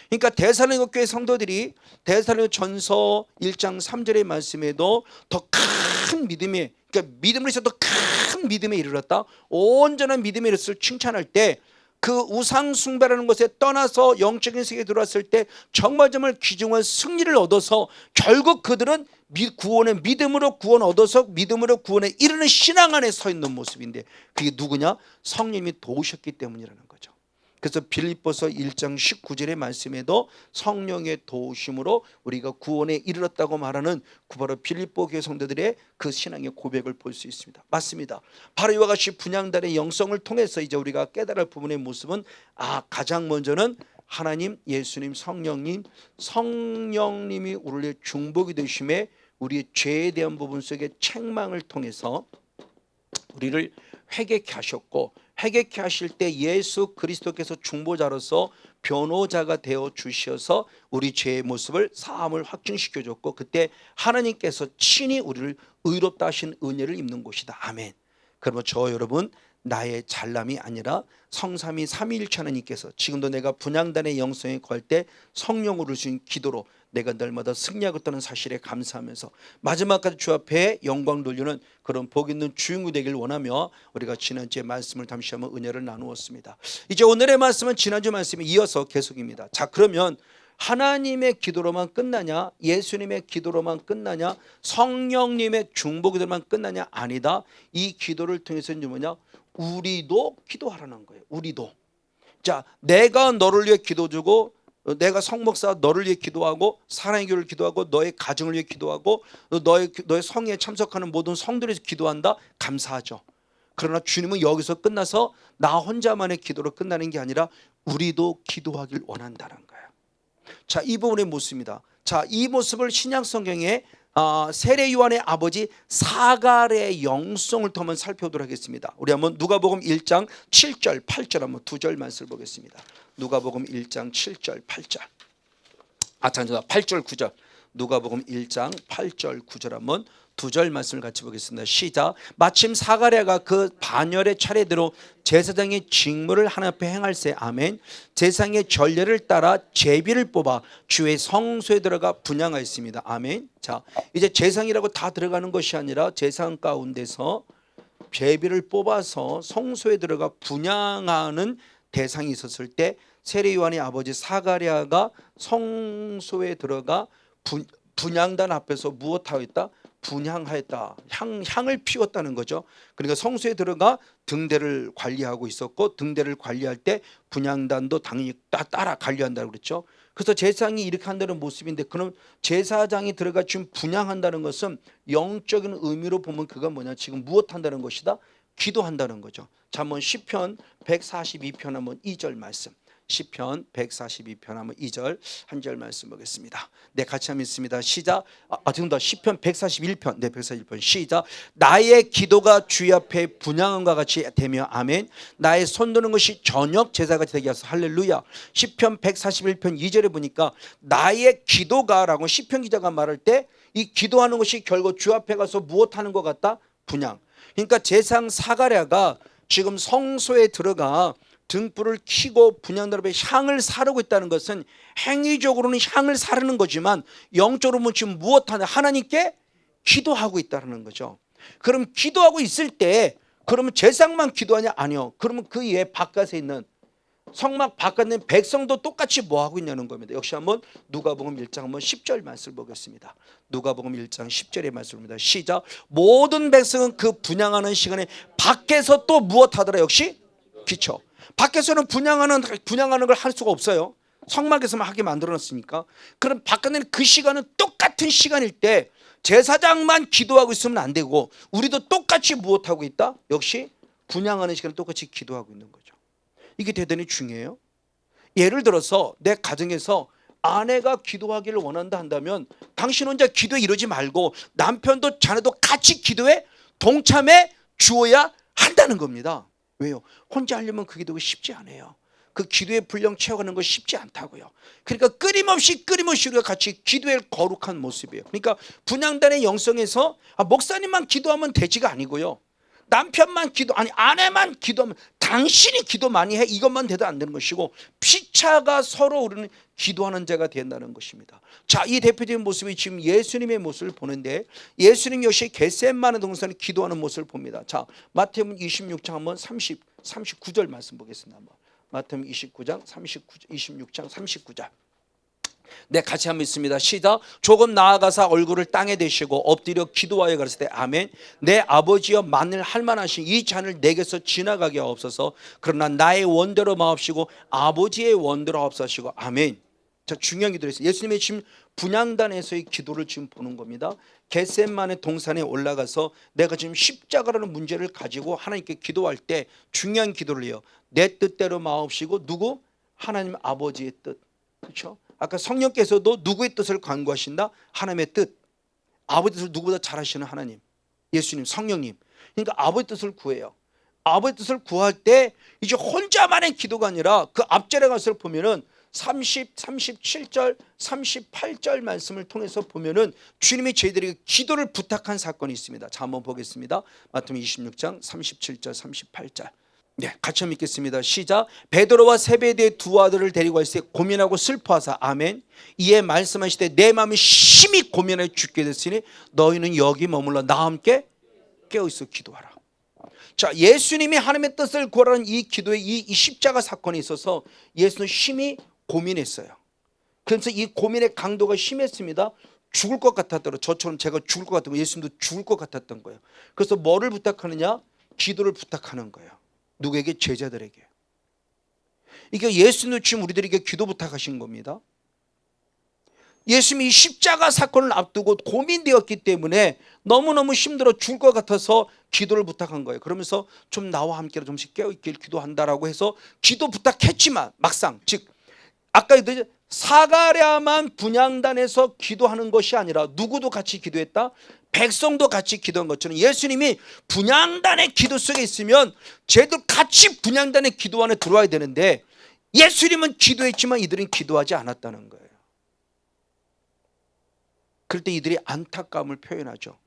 Speaker 1: 그러니까 데살로니가 교회 성도들이 데살로니가 전서 1장 3절의 말씀에도 더 큰 믿음에, 그러니까 믿음으로 해서 더 큰 믿음에 이르렀다, 온전한 믿음에 이르렀을 칭찬할 때, 그 우상 숭배라는 것에 떠나서 영적인 세계에 들어왔을 때 정말 귀중한 승리를 얻어서 결국 그들은 구원의 믿음으로 구원 얻어서 믿음으로 구원에 이르는 신앙 안에 서 있는 모습인데, 그게 누구냐? 성령님이 도우셨기 때문이라는 거죠. 그래서 빌립보서 1장 19절의 말씀에도 성령의 도우심으로 우리가 구원에 이르렀다고 말하는 바로 빌립보 교회 성도들의 그 신앙의 고백을 볼 수 있습니다. 맞습니다. 바로 이와 같이 분향단의 영성을 통해서 이제 우리가 깨달을 부분의 모습은, 가장 먼저는 하나님, 예수님, 성령님이 우리의 중복이 되심에 우리의 죄에 대한 부분 속의 책망을 통해서 우리를 회개케 하셨고, 회개케 하실 때 예수 그리스도께서 중보자로서 변호자가 되어 주셔서 우리 죄의 모습을 사함을 확증시켜 줬고, 그때 하나님께서 친히 우리를 의롭다 하신 은혜를 입는 곳이다. 아멘. 그러면 저 여러분, 나의 잘남이 아니라 성삼위 삼위일체 하나님께서 지금도 내가 분향단의 영성에 거할 때 성령으로 주신 기도로 내가 날마다 승리하고 있다는 사실에 감사하면서 마지막까지 주 앞에 영광 돌리는 그런 복 있는 주인공이 되길 원하며, 우리가 지난주에 말씀을 잠시 한번 은혜를 나누었습니다. 이제 오늘의 말씀은 지난주 말씀에 이어서 계속입니다. 자, 그러면 하나님의 기도로만 끝나냐? 예수님의 기도로만 끝나냐? 성령님의 중보기도로만 끝나냐? 아니다. 이 기도를 통해서 이제 뭐냐? 우리도 기도하라는 거예요. 우리도. 자, 내가 너를 위해 기도 주고, 내가 성목사 너를 위해 기도하고, 사랑의 교회를 기도하고, 너의 가정을 위해 기도하고, 너의 성회에 참석하는 모든 성들에서 기도한다. 감사하죠. 그러나 주님은 여기서 끝나서 나 혼자만의 기도로 끝나는 게 아니라 우리도 기도하길 원한다는 거예요. 자, 이 부분의 모습입니다. 자, 이 모습을 신약 성경에 세례 요한의 아버지 사갈의 영성을 통해 살펴보도록 하겠습니다. 우리 한번 누가복음 1장 7절 8절 한번 두 절 말씀을 보겠습니다. 누가복음 1장 7절 8절. 8절 9절. 누가복음 1장 8절 9절 한번 두 절 말씀을 같이 보겠습니다. 시작. 마침 사가랴가 그 반열의 차례대로 제사장의 직무를 하나님 앞에 행할세. 아멘. 제사장의 전례를 따라 제비를 뽑아 주의 성소에 들어가 분향하였습니다. 아멘. 자, 이제 제사장이라고 다 들어가는 것이 아니라 제사장 가운데서 제비를 뽑아서 성소에 들어가 분향하는 대상이 있었을 때 세례 요한의 아버지 사가랴가 성소에 들어가 분향단 앞에서 무엇하였다? 분향하였다. 향을 피웠다는 거죠. 그러니까 성소에 들어가 등대를 관리하고 있었고, 등대를 관리할 때 분향단도 당연히 따라 관리한다고 그랬죠. 그래서 제사장이 이렇게 한다는 모습인데, 그럼 제사장이 들어가 지금 분향한다는 것은 영적인 의미로 보면 그건 뭐냐? 지금 무엇 한다는 것이다? 기도한다는 거죠. 자, 한번 시편 142편 한번 2절 말씀. 시편 142편 한번 2절 한 절 말씀 보겠습니다. 네, 같이 한번 읽습니다. 시작. 지금 더 시편 141편. 네, 141편 시작. 나의 기도가 주의 앞에 분향함과 같이 되며 아멘. 나의 손 드는 것이 저녁 제사같이 되게 하소서. 할렐루야. 시편 141편 2절에 보니까 나의 기도가라고 시편 기자가 말할 때, 이 기도하는 것이 결국 주 앞에 가서 무엇하는 것 같다? 분향. 그러니까 제사장 사가랴가 지금 성소에 들어가 등불을 켜고 분향단 앞에 향을 사르고 있다는 것은 행위적으로는 향을 사르는 거지만 영적으로 보면 지금 무엇하냐? 하나님께 기도하고 있다는 거죠. 그럼 기도하고 있을 때 그러면 제사장만 기도하냐? 아니요. 그러면 그 외에 바깥에 있는 성막 바깥에 있는 백성도 똑같이 뭐 하고 있냐는 겁니다. 역시 한번 누가복음 1장 한번 10절 말씀을 보겠습니다. 누가복음 1장 10절의 말씀입니다. 시작. 모든 백성은 그 분향하는 시간에 밖에서 또 무엇 하더라? 역시 기초. 밖에서는 분향하는 걸 할 수가 없어요. 성막에서만 하게 만들어놨으니까. 그럼 바깥에는 그 시간은 똑같은 시간일 때 제사장만 기도하고 있으면 안 되고 우리도 똑같이 무엇 하고 있다? 역시 분향하는 시간에 똑같이 기도하고 있는 거죠. 이게 대단히 중요해요. 예를 들어서 내 가정에서 아내가 기도하기를 원한다 한다면 당신 혼자 기도에 이러지 말고 남편도 자네도 같이 기도에 동참해 주어야 한다는 겁니다. 왜요? 혼자 하려면 그 기도가 쉽지 않아요. 그 기도의 분량 채워가는 거 쉽지 않다고요. 그러니까 끊임없이 우리가 같이 기도의 거룩한 모습이에요. 그러니까 분향단의 영성에서 목사님만 기도하면 되지가 아니고요. 남편만 아내만 기도하면 당신이 기도 많이 해 이것만 돼도 안 되는 것이고 피차가 서로 우리는 기도하는 자가 된다는 것입니다. 자, 이 대표적인 모습이 지금 예수님의 모습을 보는데 예수님 역시 겟세마네 동산에 기도하는 모습을 봅니다. 자, 마태복음 26장 한번 39절 말씀 보겠습니다. 한번. 마태복음 26장 39절. 네, 같이 한번 있습니다. 시작. 조금 나아가사 얼굴을 땅에 대시고 엎드려 기도하여 가라사대 아멘. 내 아버지여 만일 할만하신 이 잔을 내게서 지나가게 하옵소서. 그러나 나의 원대로 마옵시고 아버지의 원대로 하옵소서. 아멘. 자, 중요한 기도를 했어요. 예수님의 지금 분향단에서의 기도를 지금 보는 겁니다. 겟세마네 동산에 올라가서 내가 지금 십자가라는 문제를 가지고 하나님께 기도할 때 중요한 기도를 해요. 내 뜻대로 마옵시고 누구? 하나님 아버지의 뜻. 그렇죠? 아까 성령께서도 누구의 뜻을 간구하신다? 하나님의 뜻. 아버지 뜻을 누구보다 잘 하시는 하나님, 예수님, 성령님. 그러니까 아버지 뜻을 구해요. 아버지 뜻을 구할 때 이제 혼자만의 기도가 아니라 그 앞절에 가서 보면은 37절 38절 말씀을 통해서 보면은 주님이 저희들에게 기도를 부탁한 사건이 있습니다. 자, 한번 보겠습니다. 마태복음 26장 37절 38절. 네, 같이 읽겠습니다. 시작. 베드로와 세베대의 두 아들을 데리고 왔을 때 고민하고 슬퍼하사 아멘. 이에 말씀하시되 내 마음이 심히 고민하여 죽게 됐으니 너희는 여기 머물러 나와 함께 깨어있어 기도하라. 자, 예수님이 하나님의 뜻을 구하라는 이 기도에 이 십자가 사건이 있어서 예수는 심히 고민했어요. 그래서 이 고민의 강도가 심했습니다. 죽을 것 같았더라. 저처럼 제가 죽을 것 같던 거예요. 예수님도 죽을 것 같았던 거예요. 그래서 뭐를 부탁하느냐? 기도를 부탁하는 거예요. 누구에게? 제자들에게. 이게 예수님도 지금 우리들에게 기도 부탁하신 겁니다. 예수님이 십자가 사건을 앞두고 고민되었기 때문에 너무너무 힘들어 죽을 것 같아서 기도를 부탁한 거예요. 그러면서 좀 나와 함께 좀씩 깨어있길 기도한다라고 해서 기도 부탁했지만 막상 즉 아까 사가랴만 분향단에서 기도하는 것이 아니라 누구도 같이 기도했다? 백성도 같이 기도한 것처럼 예수님이 분향단의 기도 속에 있으면 쟤도 같이 분향단의 기도 안에 들어와야 되는데 예수님은 기도했지만 이들은 기도하지 않았다는 거예요. 그럴 때 이들이 안타까움을 표현하죠.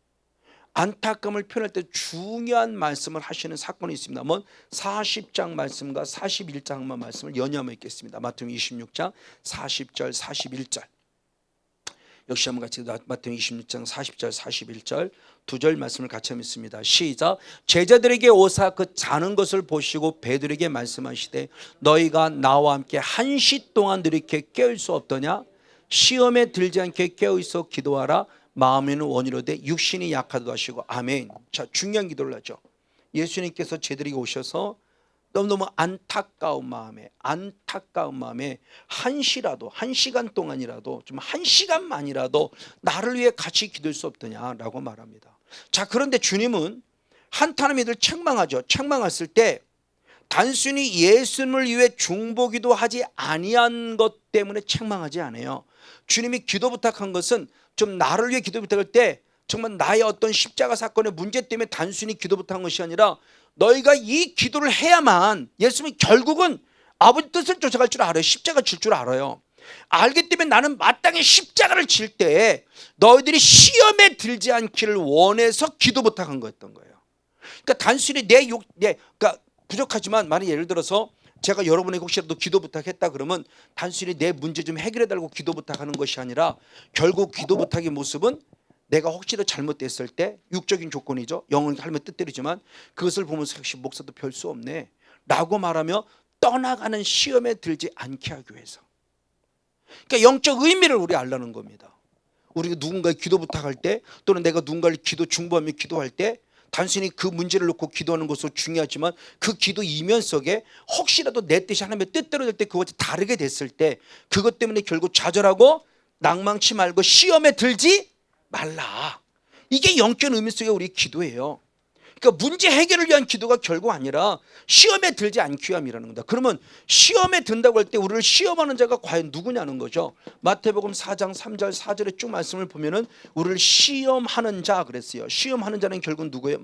Speaker 1: 안타까움을 표현할 때 중요한 말씀을 하시는 사건이 있습니다. 한번 40장 말씀과 41장만 말씀을 연이어서 읽겠습니다. 마태복음 26장 40절 41절. 역시 한번 같이 마태복음 26장 40절 41절 두 절 말씀을 같이 읽습니다. 시작. 제자들에게 오사 그 자는 것을 보시고 베드로에게 말씀하시되 너희가 나와 함께 한시 동안 이렇게 깨울 수 없더냐? 시험에 들지 않게 깨어있어 기도하라. 마음에는 원이로되 육신이 약하다 하시고 아멘. 자, 중요한 기도를 하죠. 예수님께서 제자들에게 오셔서 너무너무 안타까운 마음에 한시라도 한 시간 동안이라도 좀 한 시간만이라도 나를 위해 같이 기도할 수 없더냐라고 말합니다. 자, 그런데 주님은 한탄한 이들 책망하죠. 책망했을 때 단순히 예수님을 위해 중보기도 하지 아니한 것 때문에 책망하지 않아요. 주님이 기도 부탁한 것은 좀 나를 위해 기도 부탁할 때 정말 나의 어떤 십자가 사건의 문제 때문에 단순히 기도 부탁한 것이 아니라 너희가 이 기도를 해야만 예수님이 결국은 아버지 뜻을 쫓아갈 줄 알아요. 십자가 질 줄 알아요. 알기 때문에 나는 마땅히 십자가를 질 때 너희들이 시험에 들지 않기를 원해서 기도 부탁한 거였던 거예요. 그러니까 단순히 그러니까 부족하지만 만약 예를 들어서 제가 여러분에게 혹시라도 기도 부탁했다 그러면 단순히 내 문제 좀 해결해 달라고 기도 부탁하는 것이 아니라 결국 기도 부탁의 모습은 내가 혹시라도 잘못됐을 때 육적인 조건이죠. 영은 하나님의 뜻대로지만 그것을 보면서 역시 목사도 별 수 없네 라고 말하며 떠나가는 시험에 들지 않게 하기 위해서. 그러니까 영적 의미를 우리 알라는 겁니다. 우리가 누군가의 기도 부탁할 때, 또는 내가 누군가를 기도 중보하며 기도할 때 단순히 그 문제를 놓고 기도하는 것도 중요하지만, 그 기도 이면 속에 혹시라도 내 뜻이 하나님의 뜻대로 될 때 그것이 다르게 됐을 때 그것 때문에 결국 좌절하고 낭망치 말고 시험에 들지 말라. 이게 영적 의미 속의 우리 기도예요. 그러니까 문제 해결을 위한 기도가 결국 아니라 시험에 들지 않기 위함이라는 겁니다. 그러면 시험에 든다고 할 때 우리를 시험하는 자가 과연 누구냐는 거죠. 마태복음 4장 3절 4절에 쭉 말씀을 보면은 우리를 시험하는 자 그랬어요. 시험하는 자는 결국 누구예요?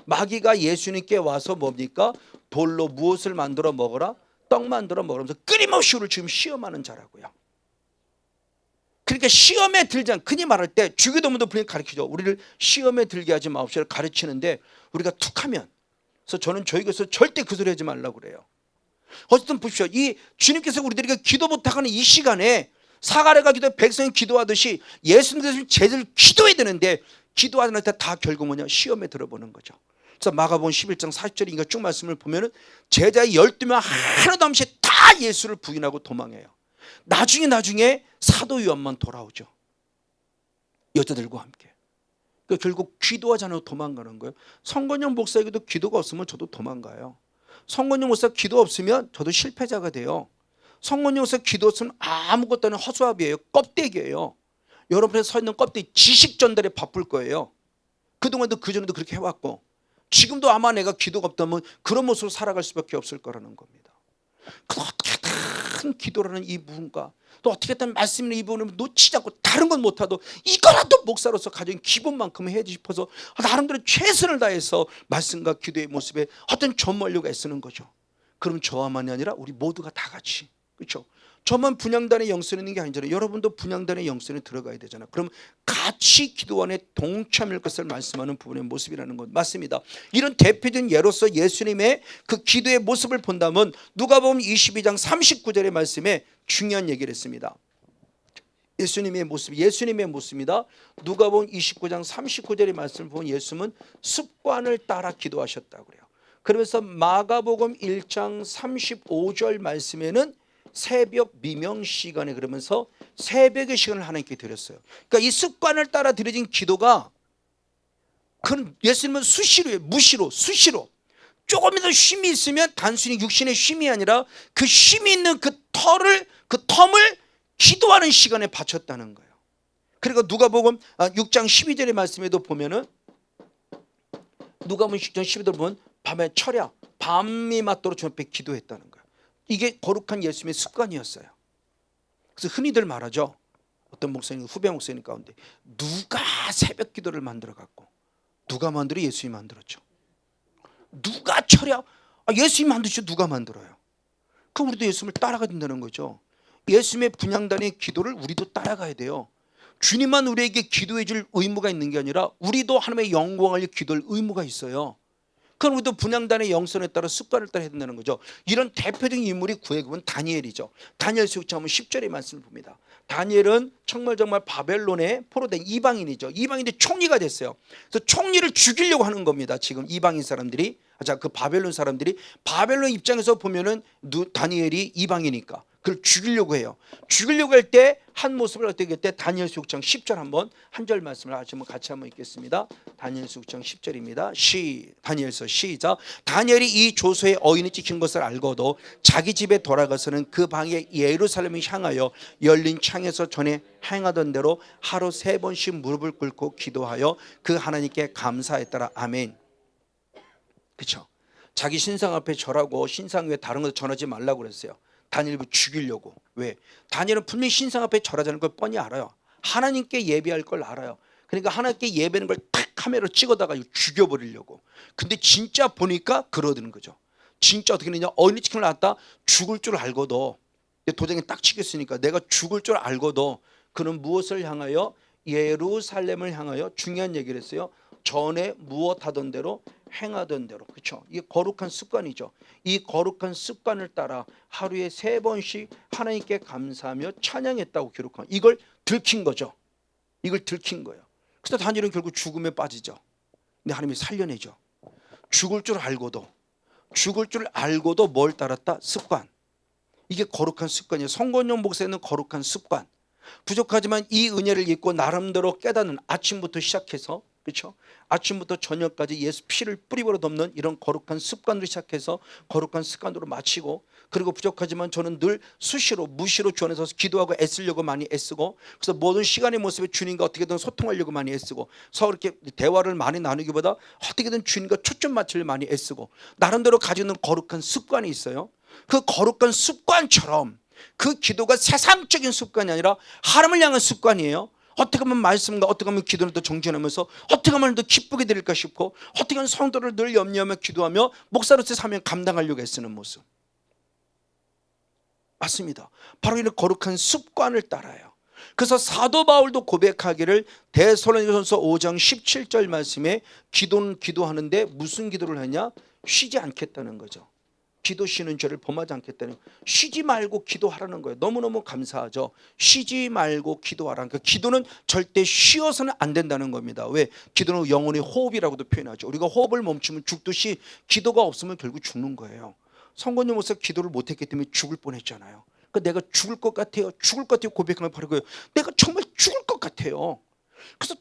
Speaker 1: 마귀가 예수님께 와서 뭡니까? 돌로 무엇을 만들어 먹어라? 떡 만들어 먹으면서 끊임없이 우리를 지금 시험하는 자라고요. 그러니까 시험에 들지 않, 흔히 말할 때 주기도문도 분명히 가르치죠. 우리를 시험에 들게 하지 마옵시오를 가르치는데, 우리가 툭하면, 그래서 저는 저희 교회에서 절대 그 소리 하지 말라고 그래요. 어쨌든 보십시오. 이 주님께서 우리들에게 기도 부탁하는 이 시간에 사가랴가 기도, 백성이 기도하듯이 예수님께서 제자를 기도해야 되는데, 기도하는 때 다 결국 뭐냐? 시험에 들어보는 거죠. 그래서 마가복음 11장 40절인가 쭉 말씀을 보면은 제자 12명 하나도 없이 다 예수를 부인하고 도망해요. 나중에 사도 요한만 돌아오죠. 여자들과 함께. 그러니까 결국 기도하지 않아도 도망가는 거예요. 성건영 목사에게도 기도가 없으면 저도 도망가요. 성건영 목사 기도 없으면 저도 실패자가 돼요. 성건영 목사 기도 없으면 아무것도 아닌 허수아비예요. 껍데기예요. 여러분의 서 있는 껍데기 지식 전달에 바쁠 거예요. 그동안도 그전에도 그렇게 해왔고, 지금도 아마 내가 기도가 없다면 그런 모습으로 살아갈 수밖에 없을 거라는 겁니다. 어떻게든 기도라는 이 부분과 또 어떻게든 말씀이라는 이 부분을 놓치지 않고 다른 건 못하도 이거라도 목사로서 가진 기본만큼 해야지 싶어서 나름대로 최선을 다해서 말씀과 기도의 모습에 어떤 전문료가 애쓰는 거죠. 그럼 저와만이 아니라 우리 모두가 다 같이, 그렇죠? 저만 분향단의 영성에 있는 게 아니잖아요. 여러분도 분향단의 영성에 들어가야 되잖아요. 그럼 같이 기도 안에 동참일 것을 말씀하는 부분의 모습이라는 것 맞습니다. 이런 대표적인 예로서 예수님의 그 기도의 모습을 본다면 누가복음 22장 39절의 말씀에 중요한 얘기를 했습니다. 예수님의 모습입니다. 누가복음 29장 39절의 말씀을 보면 예수님은 습관을 따라 기도하셨다고 그래요. 그러면서 마가복음 1장 35절 말씀에는 새벽 미명 시간에, 그러면서 새벽의 시간을 하나님께 드렸어요. 그러니까 이 습관을 따라 드려진 기도가, 그건 예수님은 수시로 조금이라도 쉼이 있으면 단순히 육신의 쉼이 아니라 그 쉼이 있는 그 텀을 기도하는 시간에 바쳤다는 거예요. 그리고 누가복음 6장 12절의 말씀에도 보면은, 누가복음 6장 12절 보면 밤에 밤이 맞도록 주 앞에 기도했다는 거예요. 이게 거룩한 예수님의 습관이었어요. 그래서 흔히들 말하죠. 어떤 목사님, 후배 목사님 가운데 누가 새벽 기도를 만들어 갖고, 누가 만들어? 예수님이 만들었죠. 누가 예수님이 만드시죠. 누가 만들어요? 그럼 우리도 예수님을 따라가야 된다는 거죠. 예수님의 분향단의 기도를 우리도 따라가야 돼요. 주님만 우리에게 기도해 줄 의무가 있는 게 아니라 우리도 하나님의 영광을 위해 기도할 의무가 있어요. 그럼 우리도 분향단의 영성에 따라 습관을 따라 해야 된다는 거죠. 이런 대표적인 인물이 구약은 다니엘이죠. 다니엘서 6장 10절의 말씀을 봅니다. 다니엘은 정말 바벨론에 포로된 이방인이죠. 이방인인데 총리가 됐어요. 그래서 총리를 죽이려고 하는 겁니다. 지금 이방인 사람들이, 그 바벨론 사람들이, 바벨론 입장에서 보면은 다니엘이 이방이니까 그걸 죽이려고 해요. 죽이려고 할 때 한 모습을 어떻게 했대? 다니엘서 6장 10절 한 절 말씀을 같이 한번 읽겠습니다. 다니엘서 6장 10절입니다. 다니엘서 시작. 다니엘이 이 조서에 어인이 찍힌 것을 알고도 자기 집에 돌아가서는 그 방에 예루살렘을 향하여 열린 창에서 전에 행하던 대로 하루 3번씩 무릎을 꿇고 기도하여 그 하나님께 감사했더라. 아멘. 그렇죠? 자기 신상 앞에 절하고 신상 외에 다른 것 전하지 말라고 그랬어요. 다니엘을 죽이려고. 왜? 다니엘은 분명히 신상 앞에 절하자는 걸 뻔히 알아요. 하나님께 예배할 걸 알아요. 그러니까 하나님께 예배하는 걸 탁 카메라로 찍어다가 죽여버리려고. 근데 진짜 보니까 그러는 거죠. 진짜 어떻게 되냐? 어린이 치킨을 낳았다. 죽을 줄 알고도, 도장에 딱 찍혔으니까 내가 죽을 줄 알고도 그는 무엇을 향하여? 예루살렘을 향하여 중요한 얘기를 했어요. 전에 무엇 하던 대로 행하던 대로. 그렇죠? 이게 거룩한 습관이죠. 이 거룩한 습관을 따라 하루에 3번씩 하나님께 감사하며 찬양했다고 기록한, 이걸 들킨 거죠. 이걸 들킨 거예요. 그래서 다니엘은 결국 죽음에 빠지죠. 근데 하나님이 살려내죠. 죽을 줄 알고도 죽을 줄 알고도 뭘 따랐다? 습관. 이게 거룩한 습관이에요. 성건용 목사는 거룩한 습관. 부족하지만 이 은혜를 입고 나름대로 깨닫는, 아침부터 시작해서, 그렇죠? 아침부터 저녁까지 예수 피를 뿌리버려 덮는 이런 거룩한 습관으로 시작해서 거룩한 습관으로 마치고, 그리고 부족하지만 저는 늘 수시로 무시로 주 안에서 기도하고 애쓰려고 많이 애쓰고, 그래서 모든 시간의 모습에 주님과 어떻게든 소통하려고 많이 애쓰고, 서로 이렇게 대화를 많이 나누기보다 어떻게든 주님과 초점 맞추려고 많이 애쓰고, 나름대로 가지고 있는 거룩한 습관이 있어요. 그 거룩한 습관처럼 그 기도가 세상적인 습관이 아니라 하나님을 향한 습관이에요. 어떻게 하면 말씀과 어떻게 하면 기도를 더 정진하면서 어떻게 하면 더 기쁘게 드릴까 싶고, 어떻게 하면 성도를 늘 염려하며 기도하며 목사로서의 사명을 감당하려고 애쓰는 모습. 맞습니다. 바로 이런 거룩한 습관을 따라요. 그래서 사도 바울도 고백하기를 데살로니가전서 5장 17절 말씀에 기도는 기도하는데 무슨 기도를 하냐? 쉬지 않겠다는 거죠. 기도 쉬는 죄를 범하지 않겠다는, 쉬지 말고 기도하라는 거예요. 너무너무 감사하죠. 쉬지 말고 기도하라는 거예요. 기도는 절대 쉬어서는 안 된다는 겁니다. 왜? 기도는 영혼의 호흡이라고도 표현하죠. 우리가 호흡을 멈추면 죽듯이 기도가 없으면 결국 죽는 거예요. 성건용 목사 기도를 못했기 때문에 죽을 뻔했잖아요. 그러니까 내가 죽을 것 같아요. 죽을 것 같아요. 고백하면 바로 그거예요. 내가 정말 죽을 것 같아요. 그래서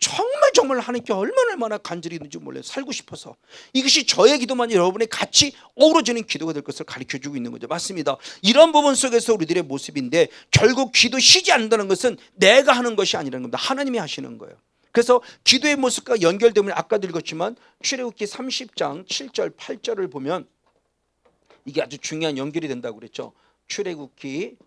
Speaker 1: 정말 하나님께 얼마나 간절히 있는지 몰라요. 살고 싶어서. 이것이 저의 기도만이 여러분의 같이 어우러지는 기도가 될 것을 가르쳐주고 있는 거죠. 맞습니다. 이런 부분 속에서 우리들의 모습인데, 결국 기도 쉬지 않는다는 것은 내가 하는 것이 아니라는 겁니다. 하나님이 하시는 거예요. 그래서 기도의 모습과 연결되면 아까도 읽었지만 출애굽기 30장 7절 8절을 보면 이게 아주 중요한 연결이 된다고 그랬죠. 출애굽기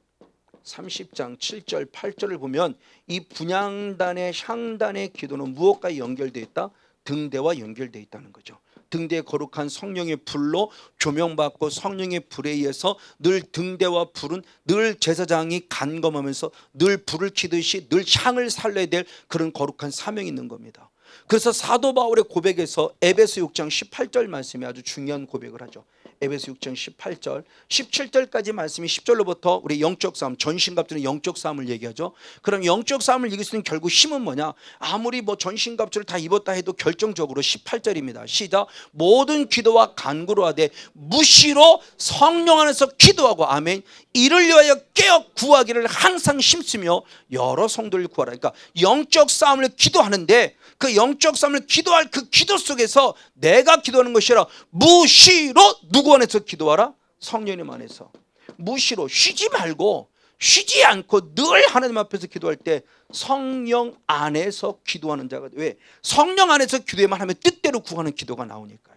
Speaker 1: 30장 7절 8절을 보면 이 분향단의 향단의 기도는 무엇과 연결되어 있다? 등대와 연결되어 있다는 거죠. 등대의 거룩한 성령의 불로 조명받고 성령의 불에 의해서 늘 등대와 불은 늘 제사장이 간검하면서 늘 불을 켜듯이 늘 향을 살려야 될 그런 거룩한 사명이 있는 겁니다. 그래서 사도 바울의 고백에서 에베소 6장 18절 말씀이 아주 중요한 고백을 하죠. 에베소 6장 18절 17절까지 말씀이 10절로부터 우리 영적 싸움, 전신갑주는 영적 싸움을 얘기하죠. 그럼 영적 싸움을 이길 수 있는 결국 힘은 뭐냐? 아무리 뭐 전신갑주를 다 입었다 해도 결정적으로 18절입니다. 시작. 모든 기도와 간구로 하되 무시로 성령 안에서 기도하고, 아멘, 이를 위하여 깨어 구하기를 항상 힘쓰며 여러 성도를 구하라. 그러니까 영적 싸움을 기도하는데 그 영적 싸움을 기도할 그 기도 속에서 내가 기도하는 것이 아니라 무시로 누구 안에서 기도하라? 성령님 안에서. 무시로, 쉬지 말고, 쉬지 않고 늘 하나님 앞에서 기도할 때 성령 안에서 기도하는 자가, 왜? 성령 안에서 기도해만 하면 뜻대로 구하는 기도가 나오니까요.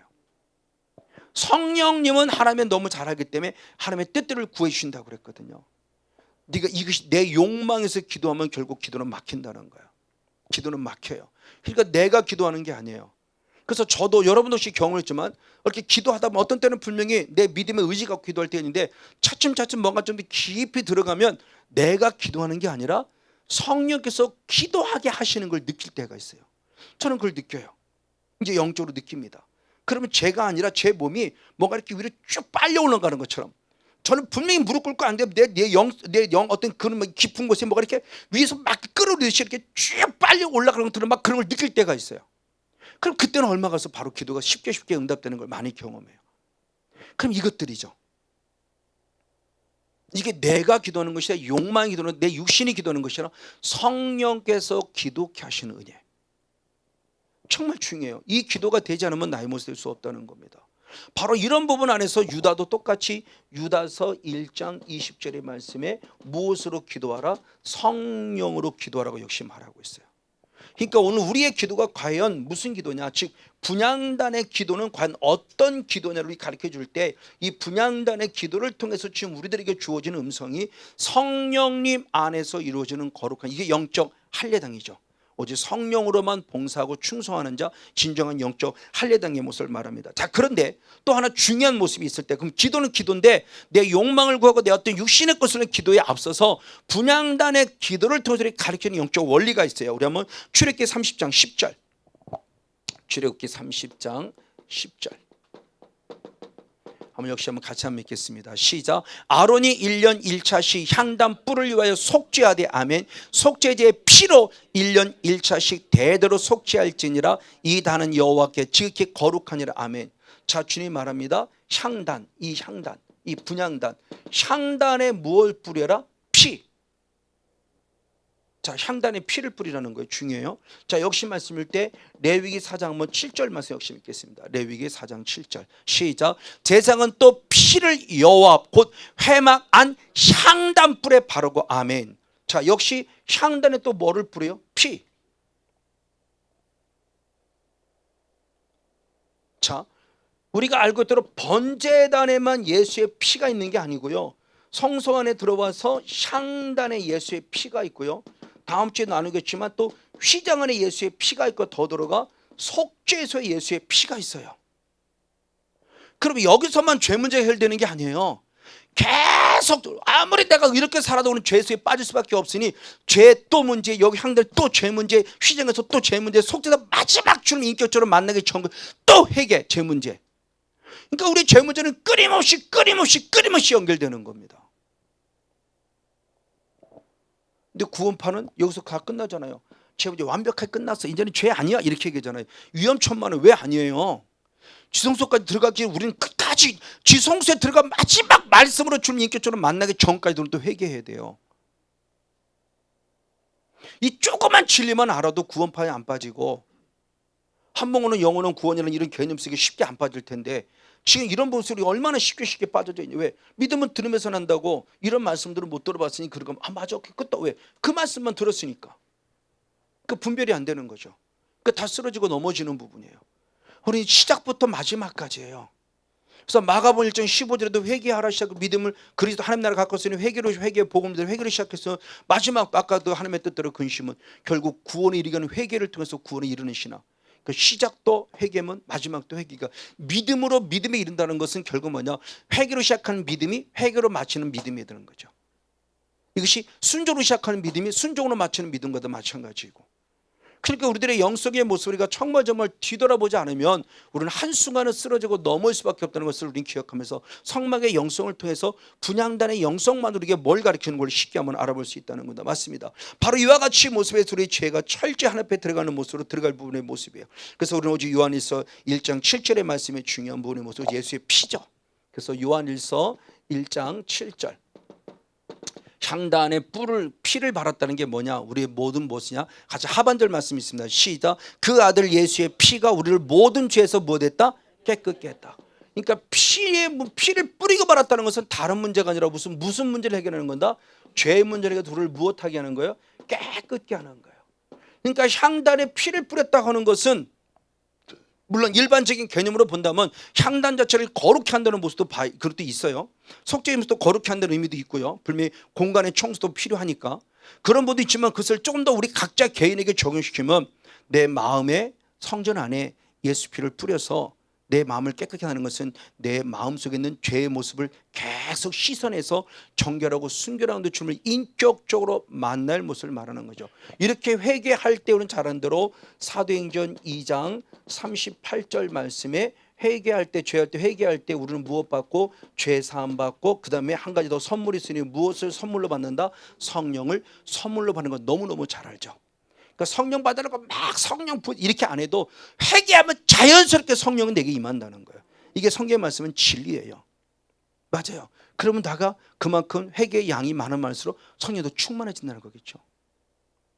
Speaker 1: 성령님은 하나님을 너무 잘 알기 때문에 하나님의 뜻대로 구해 주신다고 그랬거든요. 네가 이것이 내 욕망에서 기도하면 결국 기도는 막힌다는 거예요. 기도는 막혀요. 그러니까 내가 기도하는 게 아니에요. 그래서 저도 여러분도 혹시 경험을 했지만 이렇게 기도하다 보면 어떤 때는 분명히 내 믿음의 의지 갖고 기도할 때 있는데 차츰 뭔가 좀 깊이 들어가면 내가 기도하는 게 아니라 성령께서 기도하게 하시는 걸 느낄 때가 있어요. 저는 그걸 느껴요. 이제 영적으로 느낍니다. 그러면 제가 아니라 제 몸이 뭔가 이렇게 위로 쭉 빨려 올라가는 것처럼, 저는 분명히 무릎 꿇고 안 돼요. 내 영 어떤 그런 깊은 곳에 뭐가 이렇게 위에서 막 끌어올리듯이 이렇게 쭉 빨려 올라가는 것들을 막 그런 걸 느낄 때가 있어요. 그럼 그때는 얼마 가서 바로 기도가 쉽게 응답되는 걸 많이 경험해요. 그럼 이것들이죠. 이게 내가 기도하는 것이 아니라 욕망이 기도하는, 내 육신이 기도하는 것이 아니라 성령께서 기도케 하시는 은혜. 정말 중요해요. 이 기도가 되지 않으면 나의 모습 될 수 없다는 겁니다. 바로 이런 부분 안에서 유다도 똑같이 유다서 1장 20절의 말씀에 무엇으로 기도하라? 성령으로 기도하라고 역시 말하고 있어요. 그러니까 오늘 우리의 기도가 과연 무슨 기도냐? 즉 분향단의 기도는 과연 어떤 기도냐를 가르쳐 줄 때 이 분향단의 기도를 통해서 지금 우리들에게 주어지는 음성이 성령님 안에서 이루어지는 거룩한, 이게 영적 할례당이죠. 오직 성령으로만 봉사하고 충성하는 자, 진정한 영적 할례당의 모습을 말합니다. 자, 그런데 또 하나 중요한 모습이 있을 때, 그럼 기도는 기도인데 내 욕망을 구하고 내 어떤 육신의 것을 기도에 앞서서 분향단의 기도를 통해서 가르치는 영적 원리가 있어요. 우리 한번 출애굽기 30장 10절, 출애굽기 30장 10절 역시 한번 같이 한번 읽겠습니다. 시작. 아론이 1년 1차씩 향단 뿔을 위하여 속죄하되, 아멘, 속죄제의 피로 1년 1차씩 대대로 속죄할지니라. 이 단은 여호와께 지극히 거룩하니라. 아멘. 자, 주님 말합니다. 향단, 이 향단, 이 분향단, 향단에 무엇을 뿌려라? 피. 자, 향단에 피를 뿌리라는 거예요. 중요해요. 자, 역시 말씀일 때 레위기 4장 한번 7절 말씀 역시 읽겠습니다. 레위기 4장 7절 시작. 제사장은 또 피를 여호와 앞 곧 회막 안 향단불에 바르고 아멘. 자, 역시 향단에 또 뭐를 뿌려요? 피. 자, 우리가 알고 있도록 번제단에만 예수의 피가 있는 게 아니고요, 성소 안에 들어와서 향단에 예수의 피가 있고요, 다음 주에 나누겠지만 또 휘장 안에 예수의 피가 있고 더 들어가 속죄소에 예수의 피가 있어요. 그럼 여기서만 죄 문제가 해결되는 게 아니에요. 계속 아무리 내가 이렇게 살아도 오는 죄수에 빠질 수밖에 없으니 죄 또 문제, 여기 향들 또 죄 문제, 휘장에서 또 죄 문제, 속죄소 마지막 주님 인격적으로 만나기 전 또 회개 죄 문제. 그러니까 우리 죄 문제는 끊임없이 연결되는 겁니다. 근데 구원파는 여기서 다 끝나잖아요. 죄 문제 완벽하게 끝났어, 이제는 죄 아니야, 이렇게 얘기하잖아요. 위험천만은 왜 아니에요? 지성소까지 들어가기 우리는 끝까지 지성소에 들어가 마지막 말씀으로 주님 인격적으로 만나기 전까지도 또 회개해야 돼요. 이 조그만 진리만 알아도 구원파에 안 빠지고, 한몽원은 영혼은 구원이라는 이런 개념 속에 쉽게 안 빠질 텐데 지금 이런 모습이 얼마나 쉽게 빠져져 있냐. 왜? 믿음은 들으면서 난다고. 이런 말씀들을 못 들어봤으니 그러면 맞아, 끝다. 왜? 그 말씀만 들었으니까. 그 분별이 안 되는 거죠. 그 다 쓰러지고 넘어지는 부분이에요. 우리 시작부터 마지막까지예요. 그래서 마가복음 1장 15절에도 회개하라 시작, 믿음을 그리스도 하나님 나라 갖고 있으니 회개 복음들 회개를 시작해서 마지막 아까도 하나님의 뜻대로 근심은 결국 구원에 이르게 하는 회개를 통해서 구원에 이르는 신앙. 그 시작도 회개면 마지막도 회개가 믿음으로 믿음에 이른다는 것은 결국 뭐냐, 회개로 시작하는 믿음이 회개로 마치는 믿음이 되는 거죠. 이것이 순종으로 시작하는 믿음이 순종으로 마치는 믿음과도 마찬가지고, 그러니까 우리들의 영성의 모습을 우리가 정말 뒤돌아보지 않으면 우리는 한순간은 쓰러지고 넘어올 수밖에 없다는 것을 우리는 기억하면서 성막의 영성을 통해서 분향단의 영성만으로 우리에게 뭘 가르치는 걸 쉽게 한번 알아볼 수 있다는 겁니다. 맞습니다. 바로 이와 같이 모습에서 우리의 죄가 철저히 하나님 앞에 들어가는 모습으로 들어갈 부분의 모습이에요. 그래서 우리는 오직 요한일서 1장 7절의 말씀의 중요한 부분의 모습은 예수의 피죠. 그래서 요한일서 1장 7절 향단에 피를 발랐다는 게 뭐냐, 우리의 모든 무엇이냐, 같이 하반절 말씀이 있습니다. 시작. 그 아들 예수의 피가 우리를 모든 죄에서 무엇했다? 깨끗게 했다. 그러니까 피를 뿌리고 발랐다는 것은 다른 문제가 아니라 무슨 문제를 해결하는 건다? 죄의 문제를 해결해서 우리를 무엇하게 하는 거예요? 깨끗게 하는 거예요. 그러니까 향단에 피를 뿌렸다고 하는 것은 물론 일반적인 개념으로 본다면 향단 자체를 거룩히 한다는 모습도 그것도 있어요. 속죄의 모습도 거룩히 한다는 의미도 있고요. 분명히 공간의 청소도 필요하니까 그런 부분도 있지만 그것을 조금 더 우리 각자 개인에게 적용시키면 내 마음의 성전 안에 예수 피를 뿌려서 내 마음을 깨끗게 하는 것은 내 마음속에 있는 죄의 모습을 계속 씻어내서 정결하고 순결한 주님을 인격적으로 만날 모습을 말하는 거죠. 이렇게 회개할 때 우리는 잘한 대로 사도행전 2장 38절 말씀에 회개할 때, 죄할 때, 회개할 때 우리는 무엇 받고? 죄 사함 받고, 그 다음에 한 가지 더 선물이 있으니 무엇을 선물로 받는다? 성령을 선물로 받는 건 너무너무 잘 알죠. 그러니까 성령 받으라고 막 성령 이렇게 안 해도 회개하면 자연스럽게 성령은 내게 임한다는 거예요. 이게 성경의 말씀은 진리예요. 맞아요. 그러면 다가 그만큼 회개의 양이 많을수록 성령도 충만해진다는 거겠죠.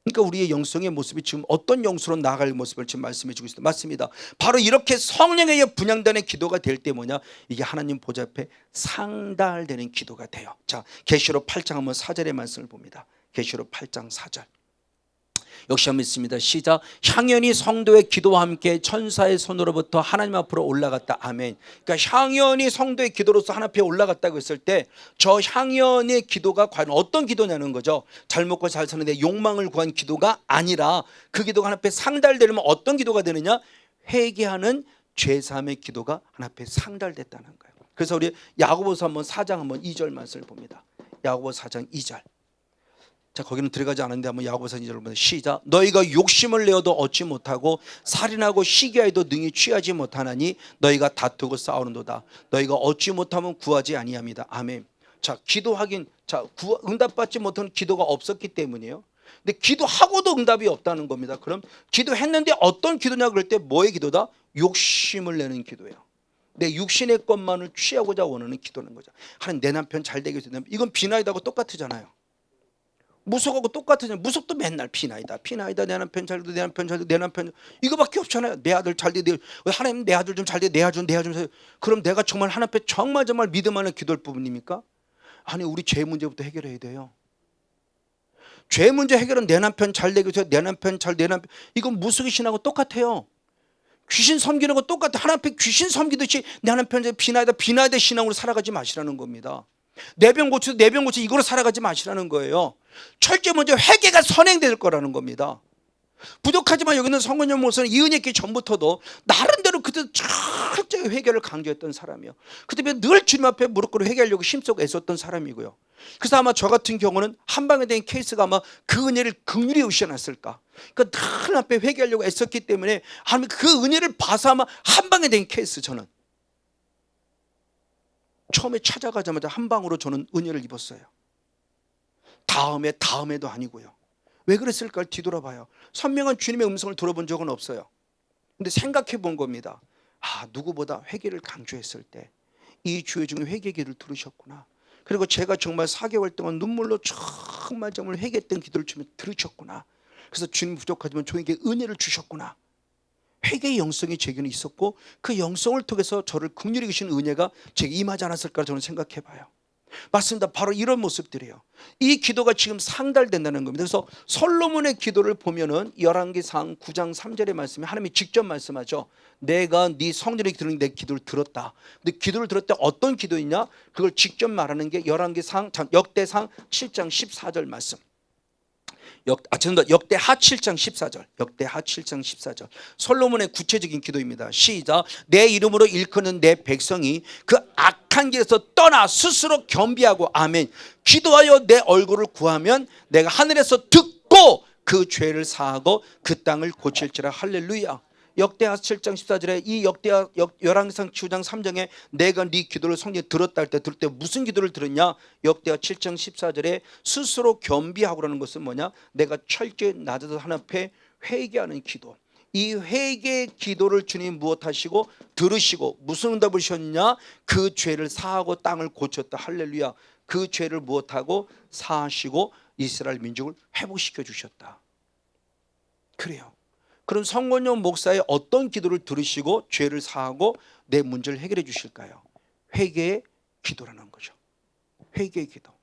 Speaker 1: 그러니까 우리의 영성의 모습이 지금 어떤 영수로 나아갈 모습을 지금 말씀해 주고 있습니다. 맞습니다. 바로 이렇게 성령의 분향단의 기도가 될 때 뭐냐, 이게 하나님 보좌 앞에 상달되는 기도가 돼요. 자, 계시록 8장 한번 4절의 말씀을 봅니다. 계시록 8장 4절 역시 한번 있습니다. 시작. 향연이 성도의 기도와 함께 천사의 손으로부터 하나님 앞으로 올라갔다. 아멘. 그러니까 향연이 성도의 기도로서 하나님 앞에 올라갔다고 했을 때 저 향연의 기도가 과연 어떤 기도냐는 거죠. 잘 먹고 잘 사는 데 욕망을 구한 기도가 아니라 그 기도가 하나님 앞에 상달되려면 어떤 기도가 되느냐, 회개하는 죄사함의 기도가 하나님 앞에 상달됐다는 거예요. 그래서 우리 야고보서 한번 4장 한번 2절 말씀을 봅니다. 야고보 4장 2절. 자, 거기는 들어가지 않았는데 한번 야고보서 2절을 보면 시작. 너희가 욕심을 내어도 얻지 못하고 살인하고 시기하여도 능히 취하지 못하나니 너희가 다투고 싸우는도다. 너희가 얻지 못하면 구하지 아니함이다. 아멘. 자, 기도하긴 응답받지 못하는 기도가 없었기 때문이에요. 근데 기도하고도 응답이 없다는 겁니다. 그럼 기도했는데 어떤 기도냐 그럴 때 뭐의 기도다? 욕심을 내는 기도예요. 내 육신의 것만을 취하고자 원하는 기도는 거죠. 하나님 내 남편 잘 되게 해주세요. 이건 비나이다고 똑같으잖아요. 무속하고 똑같으잖아요. 무속도 맨날 비나이다 내 남편 잘 되고 내 남편 잘 되고 내 남편 이거밖에 없잖아요. 내 아들 잘 되고 하나님 내 아들 좀 잘 되고 내 아들 좀 그럼 내가 정말 하나님 앞에 정말 믿음 안에 기도할 부분입니까? 아니 우리 죄 문제부터 해결해야 돼요. 죄 문제 해결은 내 남편 잘 되게 해주세요. 내 남편 이건 무속의 신하고 똑같아요. 귀신 섬기는 거 똑같아. 하나님 앞에 귀신 섬기듯이 내 남편 비나이다 신앙으로 살아가지 마시라는 겁니다. 내 병 고쳐 이거로 살아가지 마시라는 거예요. 철저히 먼저 회개가 선행될 거라는 겁니다. 부족하지만 여기 있는 성건영 목사는 이 은혜 있기 전부터도 나름대로 그때 철저히 회개를 강조했던 사람이에요. 그때 늘 주님 앞에 무릎 꿇고 회개하려고 심속 애썼던 사람이고요. 그래서 아마 저 같은 경우는 한 방에 된 케이스가 아마 그 은혜를 긍휼히 여기셔놨을까. 그러니까 늘 앞에 회개하려고 애썼기 때문에 하나님 그 은혜를 봐서 아마 한 방에 된 케이스. 저는 처음에 찾아가자마자 한 방으로 저는 은혜를 입었어요. 다음에도 아니고요. 왜 그랬을까를 뒤돌아봐요. 선명한 주님의 음성을 들어본 적은 없어요. 근데 생각해 본 겁니다. 누구보다 회개를 강조했을 때 이 주의 중에 회개 기도를 들으셨구나. 그리고 제가 정말 4개월 동안 눈물로 정말 회개했던 기도를 주님 들으셨구나. 그래서 주님 부족하지만 저에게 은혜를 주셨구나. 회개의 영성이 제게는 있었고 그 영성을 통해서 저를 긍휼히 여기시는 은혜가 제게 임하지 않았을까 저는 생각해 봐요. 맞습니다. 바로 이런 모습들이에요. 이 기도가 지금 상달된다는 겁니다. 그래서 솔로몬의 기도를 보면은 열왕기상 9장 3절의 말씀에 하나님이 직접 말씀하죠. 내가 네 성전에 들은 내 기도를 들었다. 근데 기도를 들을 때 어떤 기도이냐? 그걸 직접 말하는 게 역대상 7장 14절 말씀. 역대하 7장 14절. 역대하 7장 14절. 솔로몬의 구체적인 기도입니다. 시작. 내 이름으로 일컫는 내 백성이 그 악한 길에서 떠나 스스로 겸비하고 아멘. 기도하여 내 얼굴을 구하면 내가 하늘에서 듣고 그 죄를 사하고 그 땅을 고칠지라. 할렐루야. 역대하 7장 14절에 이 열왕기상 9장 3장에 내가 네 기도를 성령이 들었다 할 때 들을 때 무슨 기도를 들었냐? 역대하 7장 14절에 스스로 겸비하고라는 것은 뭐냐? 내가 철저히 낮아서 하나님 앞에 회개하는 기도. 이 회개의 기도를 주님 무엇하시고 들으시고 무슨 응답을 주셨냐? 그 죄를 사하고 땅을 고쳤다. 할렐루야. 그 죄를 무엇하고 사하시고 이스라엘 민족을 회복시켜 주셨다. 그래요. 그럼 성건영 목사의 어떤 기도를 들으시고 죄를 사하고 내 문제를 해결해 주실까요? 회개의 기도라는 거죠. 회개의 기도.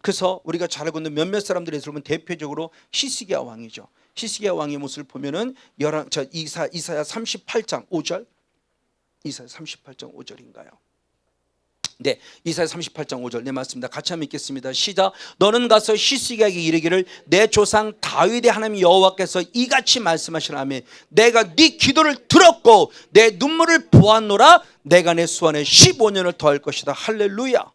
Speaker 1: 그래서 우리가 잘 알고 있는 몇몇 사람들에서 보면 대표적으로 히스기야 왕이죠. 히스기야 왕의 모습을 보면은 이사야 38장 5절. 이사야 38장 5절인가요? 네, 이사야 38장 5절. 네, 맞습니다. 같이 한번 읽겠습니다. 시작. 너는 가서 히스기야에게 이르기를 내 조상 다윗의 하나님 여호와께서 이같이 말씀하시라며 내가 네 기도를 들었고 내 눈물을 보았노라. 내가 내 수완에 15년을 더할 것이다. 할렐루야.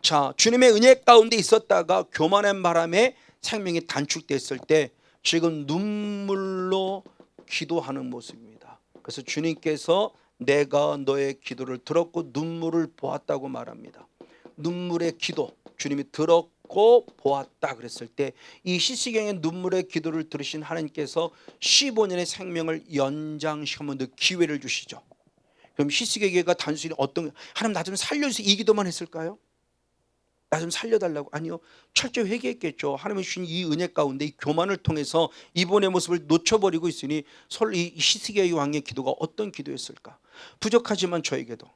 Speaker 1: 자, 주님의 은혜 가운데 있었다가 교만한 바람에 생명이 단축됐을 때 지금 눈물로 기도하는 모습입니다. 그래서 주님께서 내가 너의 기도를 들었고 눈물을 보았다고 말합니다. 눈물의 기도 주님이 들었고 보았다 그랬을 때 이 히스기야의 눈물의 기도를 들으신 하나님께서 15년의 생명을 연장시키면 기회를 주시죠. 그럼 히스기야가 단순히 하나님 나 좀 살려주세요 이 기도만 했을까요? 나 좀 살려달라고? 아니요. 철저히 회개했겠죠. 하나님이 주신 이 은혜 가운데 이 교만을 통해서 이번의 모습을 놓쳐버리고 있으니 이 히스기야 왕의 기도가 어떤 기도였을까? 부족하지만 저에게도.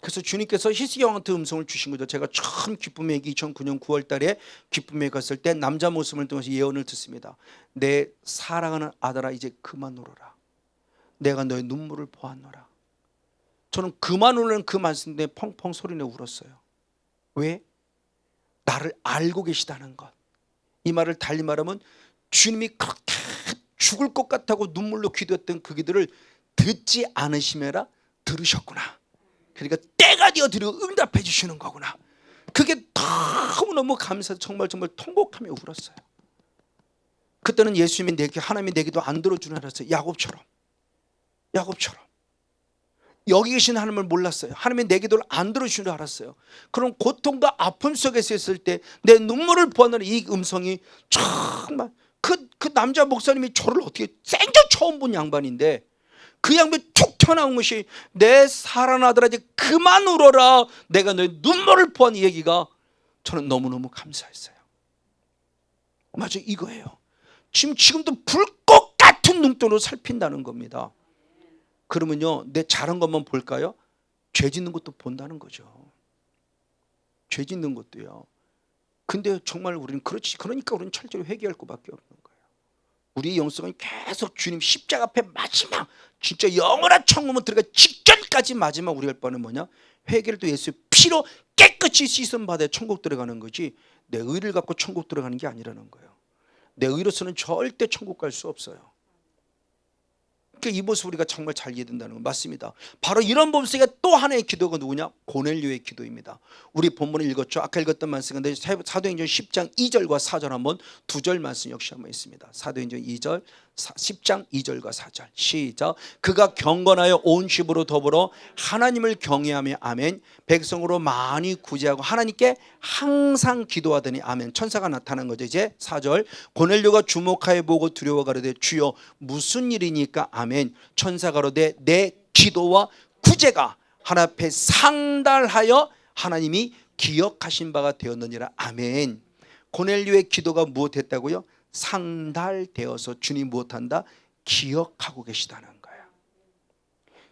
Speaker 1: 그래서 주님께서 히스기야 왕한테 음성을 주신 거죠. 제가 처음 기쁨의 얘기 2009년 9월 달에 기쁨에 갔을 때 남자 모습을 통해서 예언을 듣습니다. 내 사랑하는 아들아 이제 그만 울어라. 내가 너의 눈물을 보았노라. 저는 그만 울라는 그 말씀 때문에 펑펑 소리내어 울었어요. 왜? 나를 알고 계시다는 것. 이 말을 달리 말하면 주님이 그렇게 죽을 것 같다고 눈물로 기도했던 그 기도를 듣지 않으시매라 들으셨구나. 그러니까 때가 되어 드리고 응답해 주시는 거구나. 그게 너무너무 감사해서 정말 통곡하며 울었어요. 그때는 예수님이 하나님이 내 기도 안 들어주는 알았어요. 야곱처럼 여기 계신 하나님을 몰랐어요. 하나님이 내 기도를 안 들어주신 줄 알았어요. 그런 고통과 아픔 속에서 있을 때 내 눈물을 보는 이 음성이 정말 그 남자 목사님이 저를 어떻게 생전 처음 본 양반인데 그 양반이 툭 튀어나온 것이 내 사랑하는 아들아 이제 그만 울어라, 내가 너의 눈물을 보았는 이 얘기가 저는 너무너무 감사했어요. 맞아, 이거예요. 지금도 불꽃 같은 눈동으로 살핀다는 겁니다. 그러면요, 내 잘한 것만 볼까요? 죄 짓는 것도 본다는 거죠. 죄 짓는 것도요. 근데 정말 우리는 그러니까 우리는 철저히 회개할 것밖에 없는 거예요. 우리의 영성은 계속 주님 십자가 앞에 마지막 진짜 영원한 천국문 들어가 직전까지 마지막 우리가 할 바는 뭐냐? 회개를 또 예수의 피로 깨끗이 씻음 받아 천국 들어가는 거지, 내 의를 갖고 천국 들어가는 게 아니라는 거예요. 내 의로서는 절대 천국 갈 수 없어요. 그러니까 이 모습 우리가 정말 잘 이해된다는 건 맞습니다. 바로 이런 모습의 또 하나의 기도가 누구냐? 고넬료의 기도입니다. 우리 본문을 읽었죠. 아까 읽었던 말씀인데 사도행전 10장 2절과 4절 한번 두 절 말씀 역시 한번 있습니다. 사도행전 2절 10장 2절과 4절 시작. 그가 경건하여 온 집으로 더불어 하나님을 경외하며 아멘 백성으로 많이 구제하고 하나님께 항상 기도하더니 아멘. 천사가 나타난 거죠. 이제 4절 고넬료가 주목하여 보고 두려워 가로되 주여 무슨 일이니까 아멘. 천사가 가로되 내 기도와 구제가 하나님 앞에 상달하여 하나님이 기억하신 바가 되었느니라 아멘. 고넬료의 기도가 무엇했다고요? 상달되어서 주님 무엇한다? 기억하고 계시다는 거예요.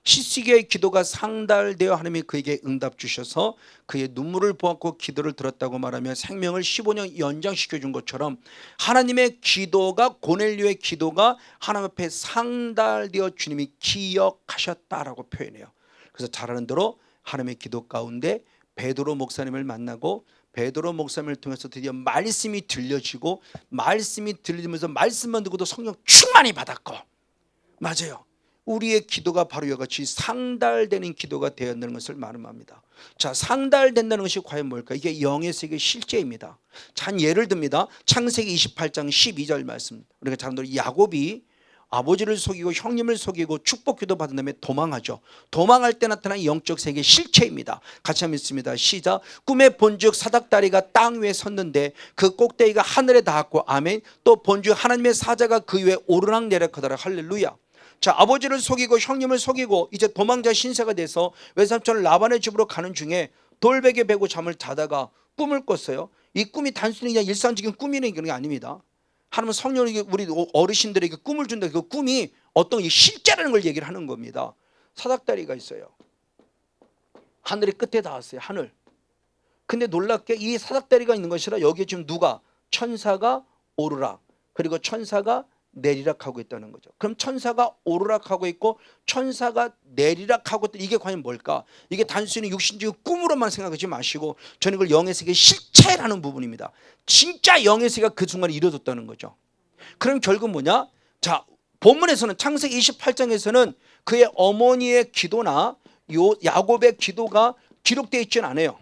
Speaker 1: 히스기야의 기도가 상달되어 하나님이 그에게 응답 주셔서 그의 눈물을 보았고 기도를 들었다고 말하며 생명을 15년 연장시켜 준 것처럼 하나님의 기도가, 고넬료의 기도가 하나님 앞에 상달되어 주님이 기억하셨다라고 표현해요. 그래서 잘 아는 대로 하나님의 기도 가운데 베드로 목사님을 만나고 베드로 목사님을 통해서 드디어 말씀이 들려지고 말씀이 들리면서 말씀만 듣고도 성령 충만히 받았고, 맞아요. 우리의 기도가 바로 이와 같이 상달되는 기도가 되었다는 것을 말합니다. 자, 상달된다는 것이 과연 뭘까? 이게 영의 세계 실제입니다. 자, 한 예를 듭니다. 창세기 28장 12절 말씀. 우리가 잘 아는 야곱이 아버지를 속이고 형님을 속이고 축복기도 받은 다음에 도망하죠. 도망할 때 나타난 영적 세계 실체입니다. 같이 한번 읽습니다. 시작. 꿈에 본즉 사닥다리가 땅 위에 섰는데 그 꼭대기가 하늘에 닿았고 아멘. 또 본즉 하나님의 사자가 그 위에 오르락 내리락하더라. 할렐루야. 자, 아버지를 속이고 형님을 속이고 이제 도망자 신세가 돼서 외삼촌 라반의 집으로 가는 중에 돌베개 베고 잠을 자다가 꿈을 꿨어요. 이 꿈이 단순히 그냥 일상적인 꿈이라는 게 아닙니다. 하나님은 성령에게 우리 어르신들에게 꿈을 준다. 그 꿈이 어떤 실제라는 걸 얘기를 하는 겁니다. 사닥다리가 있어요. 하늘의 끝에 닿았어요. 하늘. 근데 놀랍게 이 사닥다리가 있는 것이라 여기에 지금 누가? 천사가 오르락 그리고 천사가 내리락하고 있다는 거죠. 그럼 천사가 오르락하고 있고 천사가 내리락하고 있다. 이게 과연 뭘까? 이게 단순히 육신적인 꿈으로만 생각하지 마시고 저는 이걸 영의 세계 실체라는 부분입니다. 진짜 영의 세계가 그 순간에 이루어졌다는 거죠. 그럼 결국 뭐냐? 자, 본문에서는 창세기 28장에서는 그의 어머니의 기도나 야곱의 기도가 기록되어 있지는 않아요.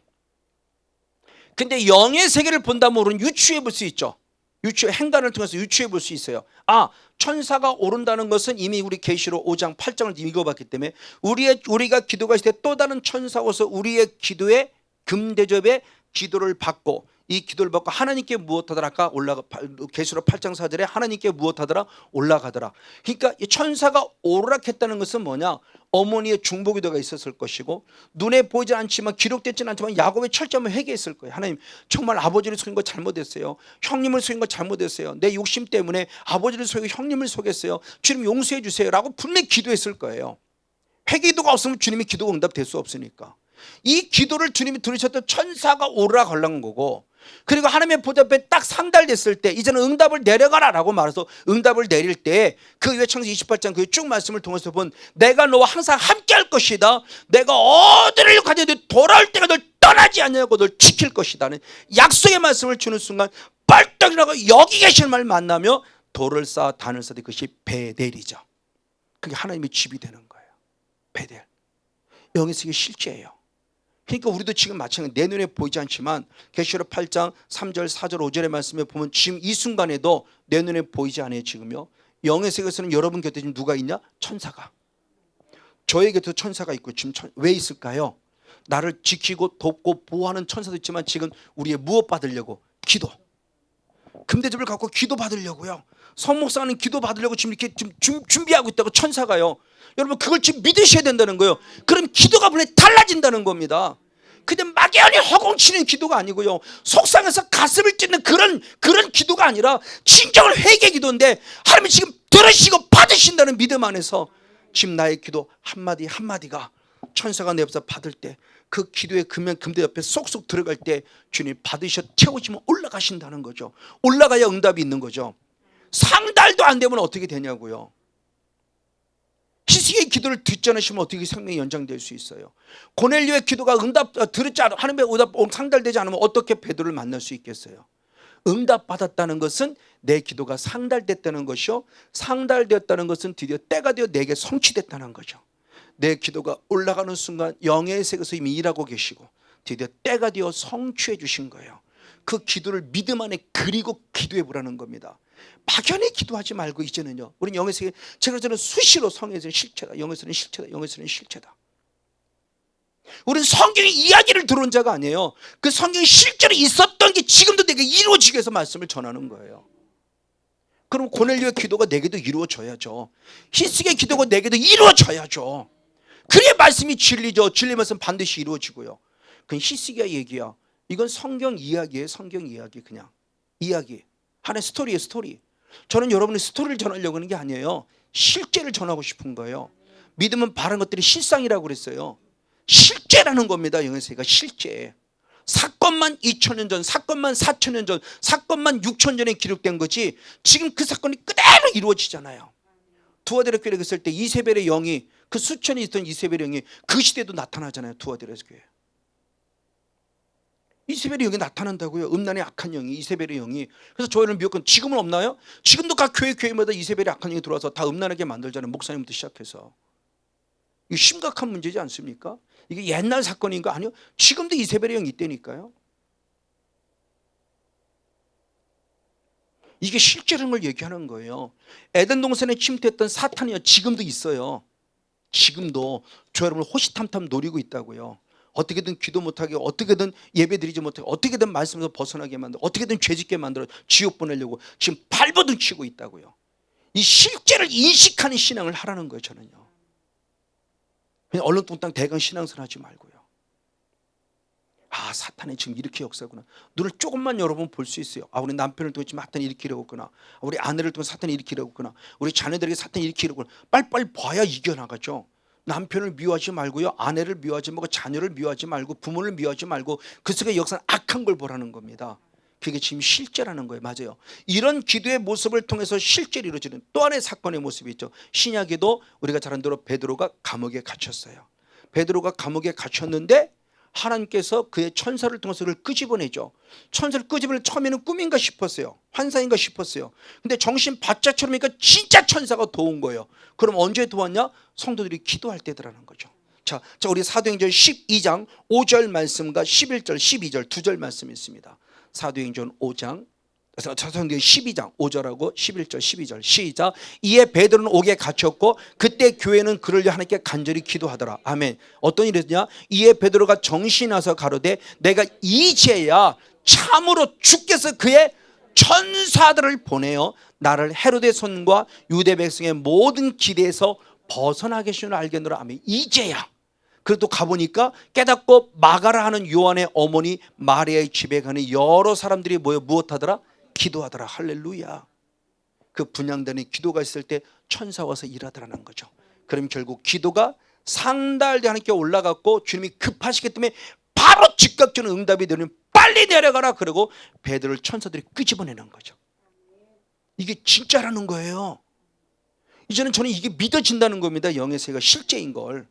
Speaker 1: 근데 영의 세계를 본다면 우리는 유추해 볼 수 있죠. 행간을 통해서 유추해 볼 수 있어요. 아, 천사가 오른다는 것은 이미 우리 계시록 5장 8장을 읽어봤기 때문에 우리가 기도가 있을 때 또 다른 천사가 와서 우리의 기도에 금대접의 기도를 받고 이 기도를 받고 하나님께 무엇하더라? 아까 계시록 8장 4절에 하나님께 무엇하더라? 올라가더라. 그러니까 이 천사가 오르락했다는 것은 뭐냐? 어머니의 중보기도가 있었을 것이고 눈에 보이지 않지만 기록되지는 않지만 야곱의 철저함을 회개했을 거예요. 하나님, 정말 아버지를 속인 거 잘못했어요. 형님을 속인 거 잘못했어요. 내 욕심 때문에 아버지를 속이고 형님을 속였어요. 주님 용서해 주세요 라고 분명히 기도했을 거예요. 회개기도가 없으면 주님이 기도가 응답될 수 없으니까. 이 기도를 주님이 들으셨던 천사가 오르락하려는 거고, 그리고 하나님의 보좌 앞에 딱 상달됐을 때 이제는 응답을 내려가라 라고 말해서 응답을 내릴 때 그 이후에 창세기 28장 그 쭉 말씀을 통해서 본 내가 너와 항상 함께 할 것이다. 내가 어디를 가든지 돌아올 때가 널 떠나지 않냐고 널 지킬 것이다는 약속의 말씀을 주는 순간 빨떡 일어나고 여기 계신 말 만나며 돌을 쌓아 단을 쌓되 그것이 베델이죠. 그게 하나님의 집이 되는 거예요. 베델. 영의 세계 실제예요. 그러니까 우리도 지금 마찬가지 내 눈에 보이지 않지만 계시록 8장 3절 4절 5절의 말씀에 보면 지금 이 순간에도 내 눈에 보이지 않아요. 지금요. 영의 세계에서는 여러분 곁에 지금 누가 있냐? 천사가. 저의 곁에도 천사가 있고 지금 왜 있을까요? 나를 지키고 돕고 보호하는 천사도 있지만 지금 우리의 무엇 받으려고? 기도. 금대접을 갖고 기도 받으려고요. 성목사는 기도 받으려고 지금 이렇게 준비하고 있다고 천사가요. 여러분 그걸 지금 믿으셔야 된다는 거예요. 그럼 기도가 분명히 달라진다는 겁니다. 그냥 막연히 허공치는 기도가 아니고요. 속상해서 가슴을 찢는 그런 기도가 아니라 진정한 회개 기도인데 하나님이 지금 들으시고 받으신다는 믿음 안에서 지금 나의 기도 한마디 한마디가 천사가 내 앞에서 받을 때 그 기도의 금대 옆에 쏙쏙 들어갈 때 주님 받으셔 채우시면 올라가신다는 거죠. 올라가야 응답이 있는 거죠. 상달도 안 되면 어떻게 되냐고요. 히스기야의 기도를 듣지 않으시면 어떻게 생명이 연장될 수 있어요. 고넬료의 기도가 들었지 않으면 하나님의 응답 상달되지 않으면 어떻게 베드로를 만날 수 있겠어요. 응답받았다는 것은 내 기도가 상달됐다는 것이요, 상달되었다는 것은 드디어 때가 되어 내게 성취됐다는 거죠. 내 기도가 올라가는 순간 영의 세계에서 이미 일하고 계시고 드디어 때가 되어 성취해 주신 거예요. 그 기도를 믿음 안에 그리고 기도해 보라는 겁니다. 막연히 기도하지 말고 이제는요, 우리는 영의 세계, 제가 저는 수시로 성에서는 실체다, 영에서는 실체다, 영에서는 실체다. 우리는 성경의 이야기를 들어온 자가 아니에요. 그 성경이 실제로 있었던 게 지금도 내게 이루어지기 위해서 말씀을 전하는 거예요. 그럼 고넬료의 기도가 내게도 이루어져야죠. 히스기야의 기도가 내게도 이루어져야죠. 그래야 말씀이 진리죠. 진리 말씀 반드시 이루어지고요. 그건 히스기야 얘기야. 이건 성경 이야기예요. 성경 이야기. 그냥 이야기. 하나의 스토리예요. 스토리. 저는 여러분의 스토리를 전하려고 하는 게 아니에요. 실제를 전하고 싶은 거예요. 믿음은 바른 것들이 실상이라고 그랬어요. 실제라는 겁니다. 영에서가 실제. 사건만 2000년 전, 사건만 4000년 전, 사건만 6000년 전에 기록된 거지 지금 그 사건이 그대로 이루어지잖아요. 두아디라 교회에 있을 때 이세벨의 영이, 그 수천이 있던 이세벨의 영이 그 시대에도 나타나잖아요. 두아디라 교회. 이세벨의 영이 나타난다고요. 음란의 악한 영이, 이세벨의 영이. 그래서 교회를 미혹한, 지금은 없나요? 지금도 각 교회마다 이세벨의 악한 영이 들어와서 다 음란하게 만들잖아요. 목사님부터 시작해서. 이거 심각한 문제지 않습니까? 이게 옛날 사건인 거 아니요? 지금도 이세벨의 영이 있다니까요. 이게 실제라는 걸 얘기하는 거예요. 에덴 동산에 침투했던 사탄이요, 지금도 있어요. 지금도 저 여러분을 호시탐탐 노리고 있다고요. 어떻게든 기도 못하게, 어떻게든 예배드리지 못하게, 어떻게든 말씀에서 벗어나게 만들어, 어떻게든 죄짓게 만들어 지옥 보내려고 지금 발버둥 치고 있다고요. 이 실제를 인식하는 신앙을 하라는 거예요. 저는요. 그냥 얼렁뚱땅 대강 신앙설 하지 말고요. 아, 사탄이 지금 이렇게 역사구나. 눈을 조금만 여러분 볼 수 있어요. 아, 우리 남편을 통해 지금 사탄이 일으키려고 했구나. 우리 아내를 통해 사탄이 일으키려고 했구나. 우리 자녀들에게 사탄이 일으키려고 했구나. 빨리빨리 봐야 이겨나가죠. 남편을 미워하지 말고요, 아내를 미워하지 말고, 자녀를 미워하지 말고, 부모를 미워하지 말고, 그 속에 역사는 악한 걸 보라는 겁니다. 그게 지금 실제라는 거예요. 맞아요. 이런 기도의 모습을 통해서 실제로 이루어지는 또 하나의 사건의 모습이 있죠. 신약에도 우리가 잘 아는 대로 베드로가 감옥에 갇혔어요. 베드로가 감옥에 갇혔는데 하나님께서 그의 천사를 통해서 그를 끄집어내죠. 천사를 끄집어낼, 처음에는 꿈인가 싶었어요. 환상인가 싶었어요. 근데 정신 바짝 차리니까 진짜 천사가 도운 거예요. 그럼 언제 도왔냐? 성도들이 기도할 때더라는 거죠. 자, 우리 사도행전 12장 5절 말씀과 11절 12절 두 절 말씀이 있습니다. 사도행전 5장, 사도행전 12장 5절하고 11절 12절 시작. 이에 베드로는 옥에 갇혔고 그때 교회는 그를 위해 하나님께 간절히 기도하더라. 아멘. 어떤 일이었냐? 이에 베드로가 정신이 나서 가로되 내가 이제야 참으로 주께서 그의 천사들을 보내어 나를 헤로데 손과 유대 백성의 모든 기대에서 벗어나게 하시는 줄 알겠노라. 아멘. 이제야. 그래도 가보니까 깨닫고 마가라 하는 요한의 어머니 마리아의 집에 가는 여러 사람들이 모여 무엇하더라? 기도하더라. 할렐루야. 그 분향단에 기도가 있을 때 천사 와서 일하더라는 거죠. 그럼 결국 기도가 상달되 하나님께 올라갔고 주님이 급하시기 때문에 바로 즉각적인 응답이 되는, 빨리 내려가라 그러고 베드로를 천사들이 끄집어내는 거죠. 이게 진짜라는 거예요. 이제는 저는 이게 믿어진다는 겁니다. 영의 세계가 실제인 걸.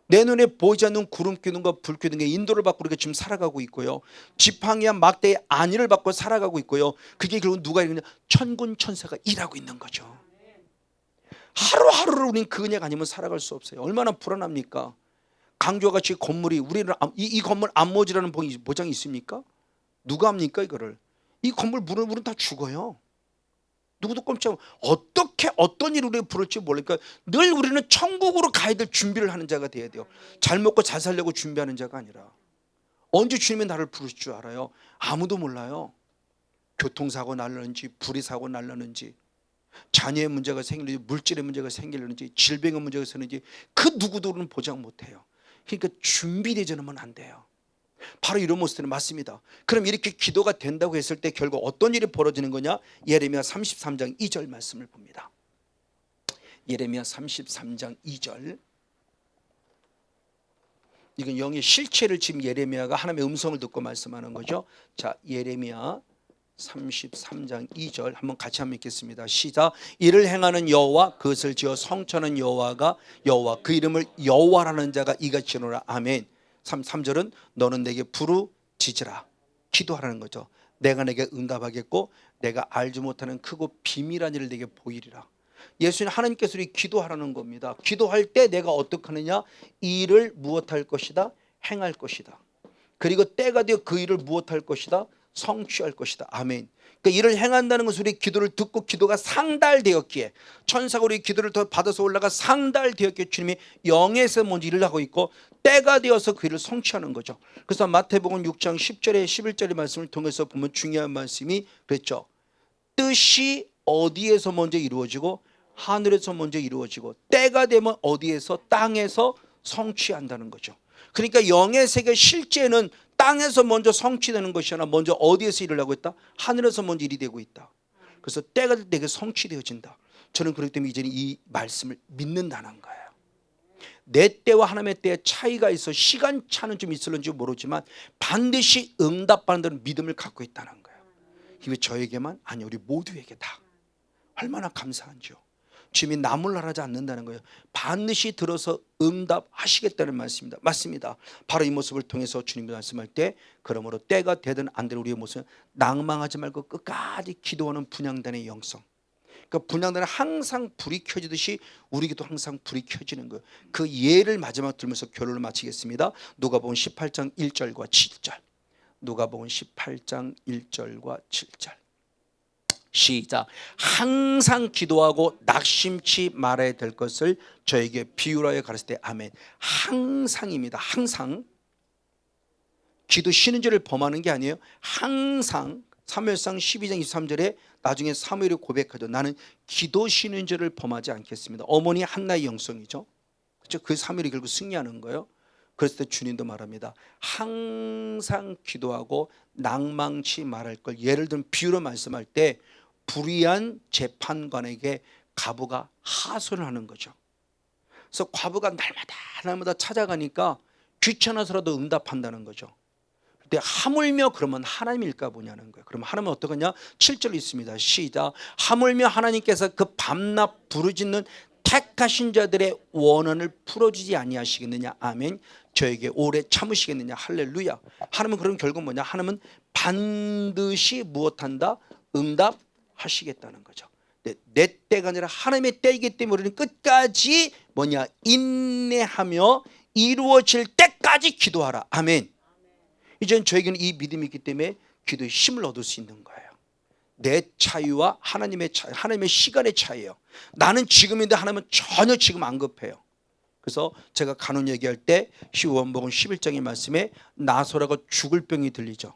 Speaker 1: 내 눈에 보이지 않는 구름 기둥과 불 기둥의 인도를 받고 우리가 지금 살아가고 있고요. 지팡이와 막대의 안위를 받고 살아가고 있고요. 그게 결국 누가 이러냐? 천군 천사가 일하고 있는 거죠. 하루하루를 우리는 그 은혜가 아니면 살아갈 수 없어요. 얼마나 불안합니까? 강조와 같이 건물이, 우리는 이 건물 안모지라는 보장이 있습니까? 누가 합니까 이거를? 이 건물 물은 다 죽어요. 누구도 꼼짝, 어떻게 어떤 일을 우리가 부를지 모르니까 늘 우리는 천국으로 가야 될 준비를 하는 자가 돼야 돼요. 잘 먹고 잘 살려고 준비하는 자가 아니라. 언제 주님이 나를 부르실 줄 알아요? 아무도 몰라요. 교통사고 날라는지 불의 사고 날라는지 자녀의 문제가 생기는지 물질의 문제가 생기는지 질병의 문제가 생기는지 그 누구도는 보장 못해요. 그러니까 준비되지 않으면 안 돼요. 바로 이런 모습들은 맞습니다. 그럼 이렇게 기도가 된다고 했을 때 결국 어떤 일이 벌어지는 거냐? 예레미야 33장 2절 말씀을 봅니다. 예레미야 33장 2절. 이건 영의 실체를 지금 예레미야가 하나님의 음성을 듣고 말씀하는 거죠. 자, 예레미야 33장 2절 한번 같이 한번 읽겠습니다. 시작. 이를 행하는 여호와 그것을 지어 성천한 여호와가 여호와 그 이름을 여호와라는 자가 이같이노라. 아멘. 3절은 너는 내게 부르짖으라. 기도하라는 거죠. 내가 내게 응답하겠고 내가 알지 못하는 크고 비밀한 일을 내게 보이리라. 예수님 하나님께서 우리 기도하라는 겁니다. 기도할 때 내가 어떻게 하느냐? 이 일을 무엇할 것이다? 행할 것이다. 그리고 때가 되어 그 일을 무엇할 것이다? 성취할 것이다. 아멘. 그러니까 이를 행한다는 것은 우리 기도를 듣고 기도가 상달되었기에 천사가 우리 기도를 더 받아서 올라가 상달되었기에 주님이 영에서 먼저 일을 하고 있고 때가 되어서 그 일을 성취하는 거죠. 그래서 마태복음 6장 10절에 11절의 말씀을 통해서 보면 중요한 말씀이 그랬죠. 뜻이 어디에서 먼저 이루어지고 하늘에서 먼저 이루어지고 때가 되면 어디에서 땅에서 성취한다는 거죠. 그러니까 영의 세계 실제는 땅에서 먼저 성취되는 것이 아니라 먼저 어디에서 일을 하고 있다? 하늘에서 먼저 일이 되고 있다. 그래서 때가 될 때 성취되어진다. 저는 그렇기 때문에 이제는 이 말씀을 믿는다는 거예요. 내 때와 하나님의 때에 차이가 있어 시간차는 좀 있을는지 모르지만 반드시 응답받는 믿음을 갖고 있다는 거예요. 이게 저에게만 아니 우리 모두에게 다 얼마나 감사한지요. 주님이 나몰라하지 않는다는 거예요. 반드시 들어서 응답하시겠다는 말씀입니다. 맞습니다. 바로 이 모습을 통해서 주님이 말씀할 때 그러므로 때가 되든 안 되든 우리의 모습은 낭망하지 말고 끝까지 기도하는 분향단의 영성. 그러니까 분향단은 항상 불이 켜지듯이 우리에게도 항상 불이 켜지는 거예요. 그 예를 마지막 들면서 결론을 마치겠습니다. 누가복음 18장 1절과 7절. 누가복음 18장 1절과 7절. 시작. 항상 기도하고 낙심치 말아야 될 것을 저에게 비유하여 가르칠 때 아멘. 항상입니다. 항상. 기도 쉬는 죄를 범하는 게 아니에요. 항상. 사무엘상 12장 23절에 나중에 사무엘이 고백하죠. 나는 기도 쉬는 죄를 범하지 않겠습니다. 어머니 한나의 영성이죠. 그렇죠? 그 사무엘이 결국 승리하는 거예요. 그랬을 때 주님도 말합니다. 항상 기도하고 낭망치 말할 걸. 예를 들면 비유로 말씀할 때 불의한 재판관에게 과부가 하소연을 하는 거죠. 그래서 과부가 날마다 찾아가니까 귀찮아서라도 응답한다는 거죠. 근데 하물며 그러면 하나님일까 보냐는 거예요. 그러면 하나님은 어떠냐? 7절 있습니다. 시작. 하물며 하나님께서 그 밤낮 부르짖는 택하신 자들의 원한을 풀어주지 아니하시겠느냐. 아멘. 저에게 오래 참으시겠느냐. 할렐루야. 하나님은 그럼 결국 뭐냐? 하나님은 반드시 무엇한다? 응답하시겠다는 거죠. 내 때가 아니라 하나님의 때이기 때문에 우리는 끝까지 뭐냐? 인내하며 이루어질 때까지 기도하라. 아멘. 이제는 저에게는 이 믿음이 있기 때문에 기도의 힘을 얻을 수 있는 거예요. 내 차이와 하나님의 차이, 하나님의 시간의 차이예요. 나는 지금인데 하나님은 전혀 지금 안 급해요. 그래서 제가 간혹 얘기할 때 요한복음 11장의 말씀에 나서라가 죽을 병이 들리죠.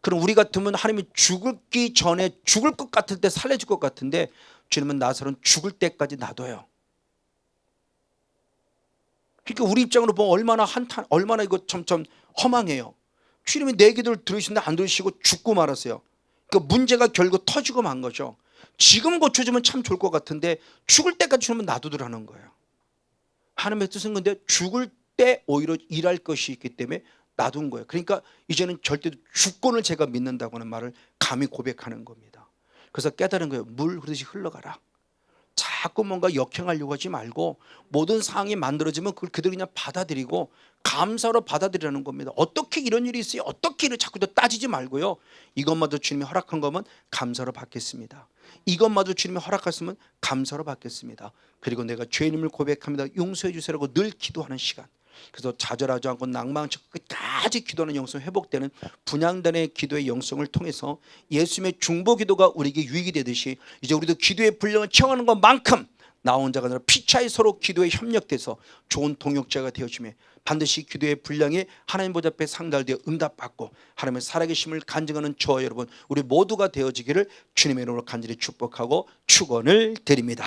Speaker 1: 그럼 우리 같으면 하나님이 죽기 전에 죽을 것 같을 때 살려줄 것 같은데 주님은 나서는 죽을 때까지 놔둬요. 그러니까 우리 입장으로 보면 얼마나 이거 참 허망해요. 주님이 내 기도를 들으시는데 안 들으시고 죽고 말았어요. 그러니까 문제가 결국 터지고 만 거죠. 지금 고쳐주면 참 좋을 것 같은데 죽을 때까지 주님은 놔두더라는 거예요. 하나님의 뜻은 근데 죽을 때 오히려 일할 것이 있기 때문에 놔둔 거예요. 그러니까 이제는 절대 주권을 제가 믿는다고 하는 말을 감히 고백하는 겁니다. 그래서 깨달은 거예요. 물 흐르듯이 흘러가라. 자꾸 뭔가 역행하려고 하지 말고 모든 상황이 만들어지면 그걸 그대로 그냥 받아들이고 감사로 받아들이라는 겁니다. 어떻게 이런 일이 있어요? 어떻게 이를 자꾸 따지지 말고요. 이것마저 주님이 허락한 거면 감사로 받겠습니다. 이것마저 주님이 허락했으면 감사로 받겠습니다. 그리고 내가 죄인임을 고백합니다. 용서해 주세요라고 늘 기도하는 시간. 그래서 좌절하지 않고 낭망치 끝까지 기도하는 영성이 회복되는 분향단의 기도의 영성을 통해서 예수님의 중보 기도가 우리에게 유익이 되듯이 이제 우리도 기도의 분량을 채워가는 것만큼 나 혼자가 아니라 피차에 서로 기도에 협력돼서 좋은 동역자가 되어주며 반드시 기도의 분량이 하나님 보좌 앞에 상달되어 응답받고 하나님의 살아계심을 간증하는 저와 여러분 우리 모두가 되어지기를 주님의 이름으로 간절히 축복하고 축원을 드립니다.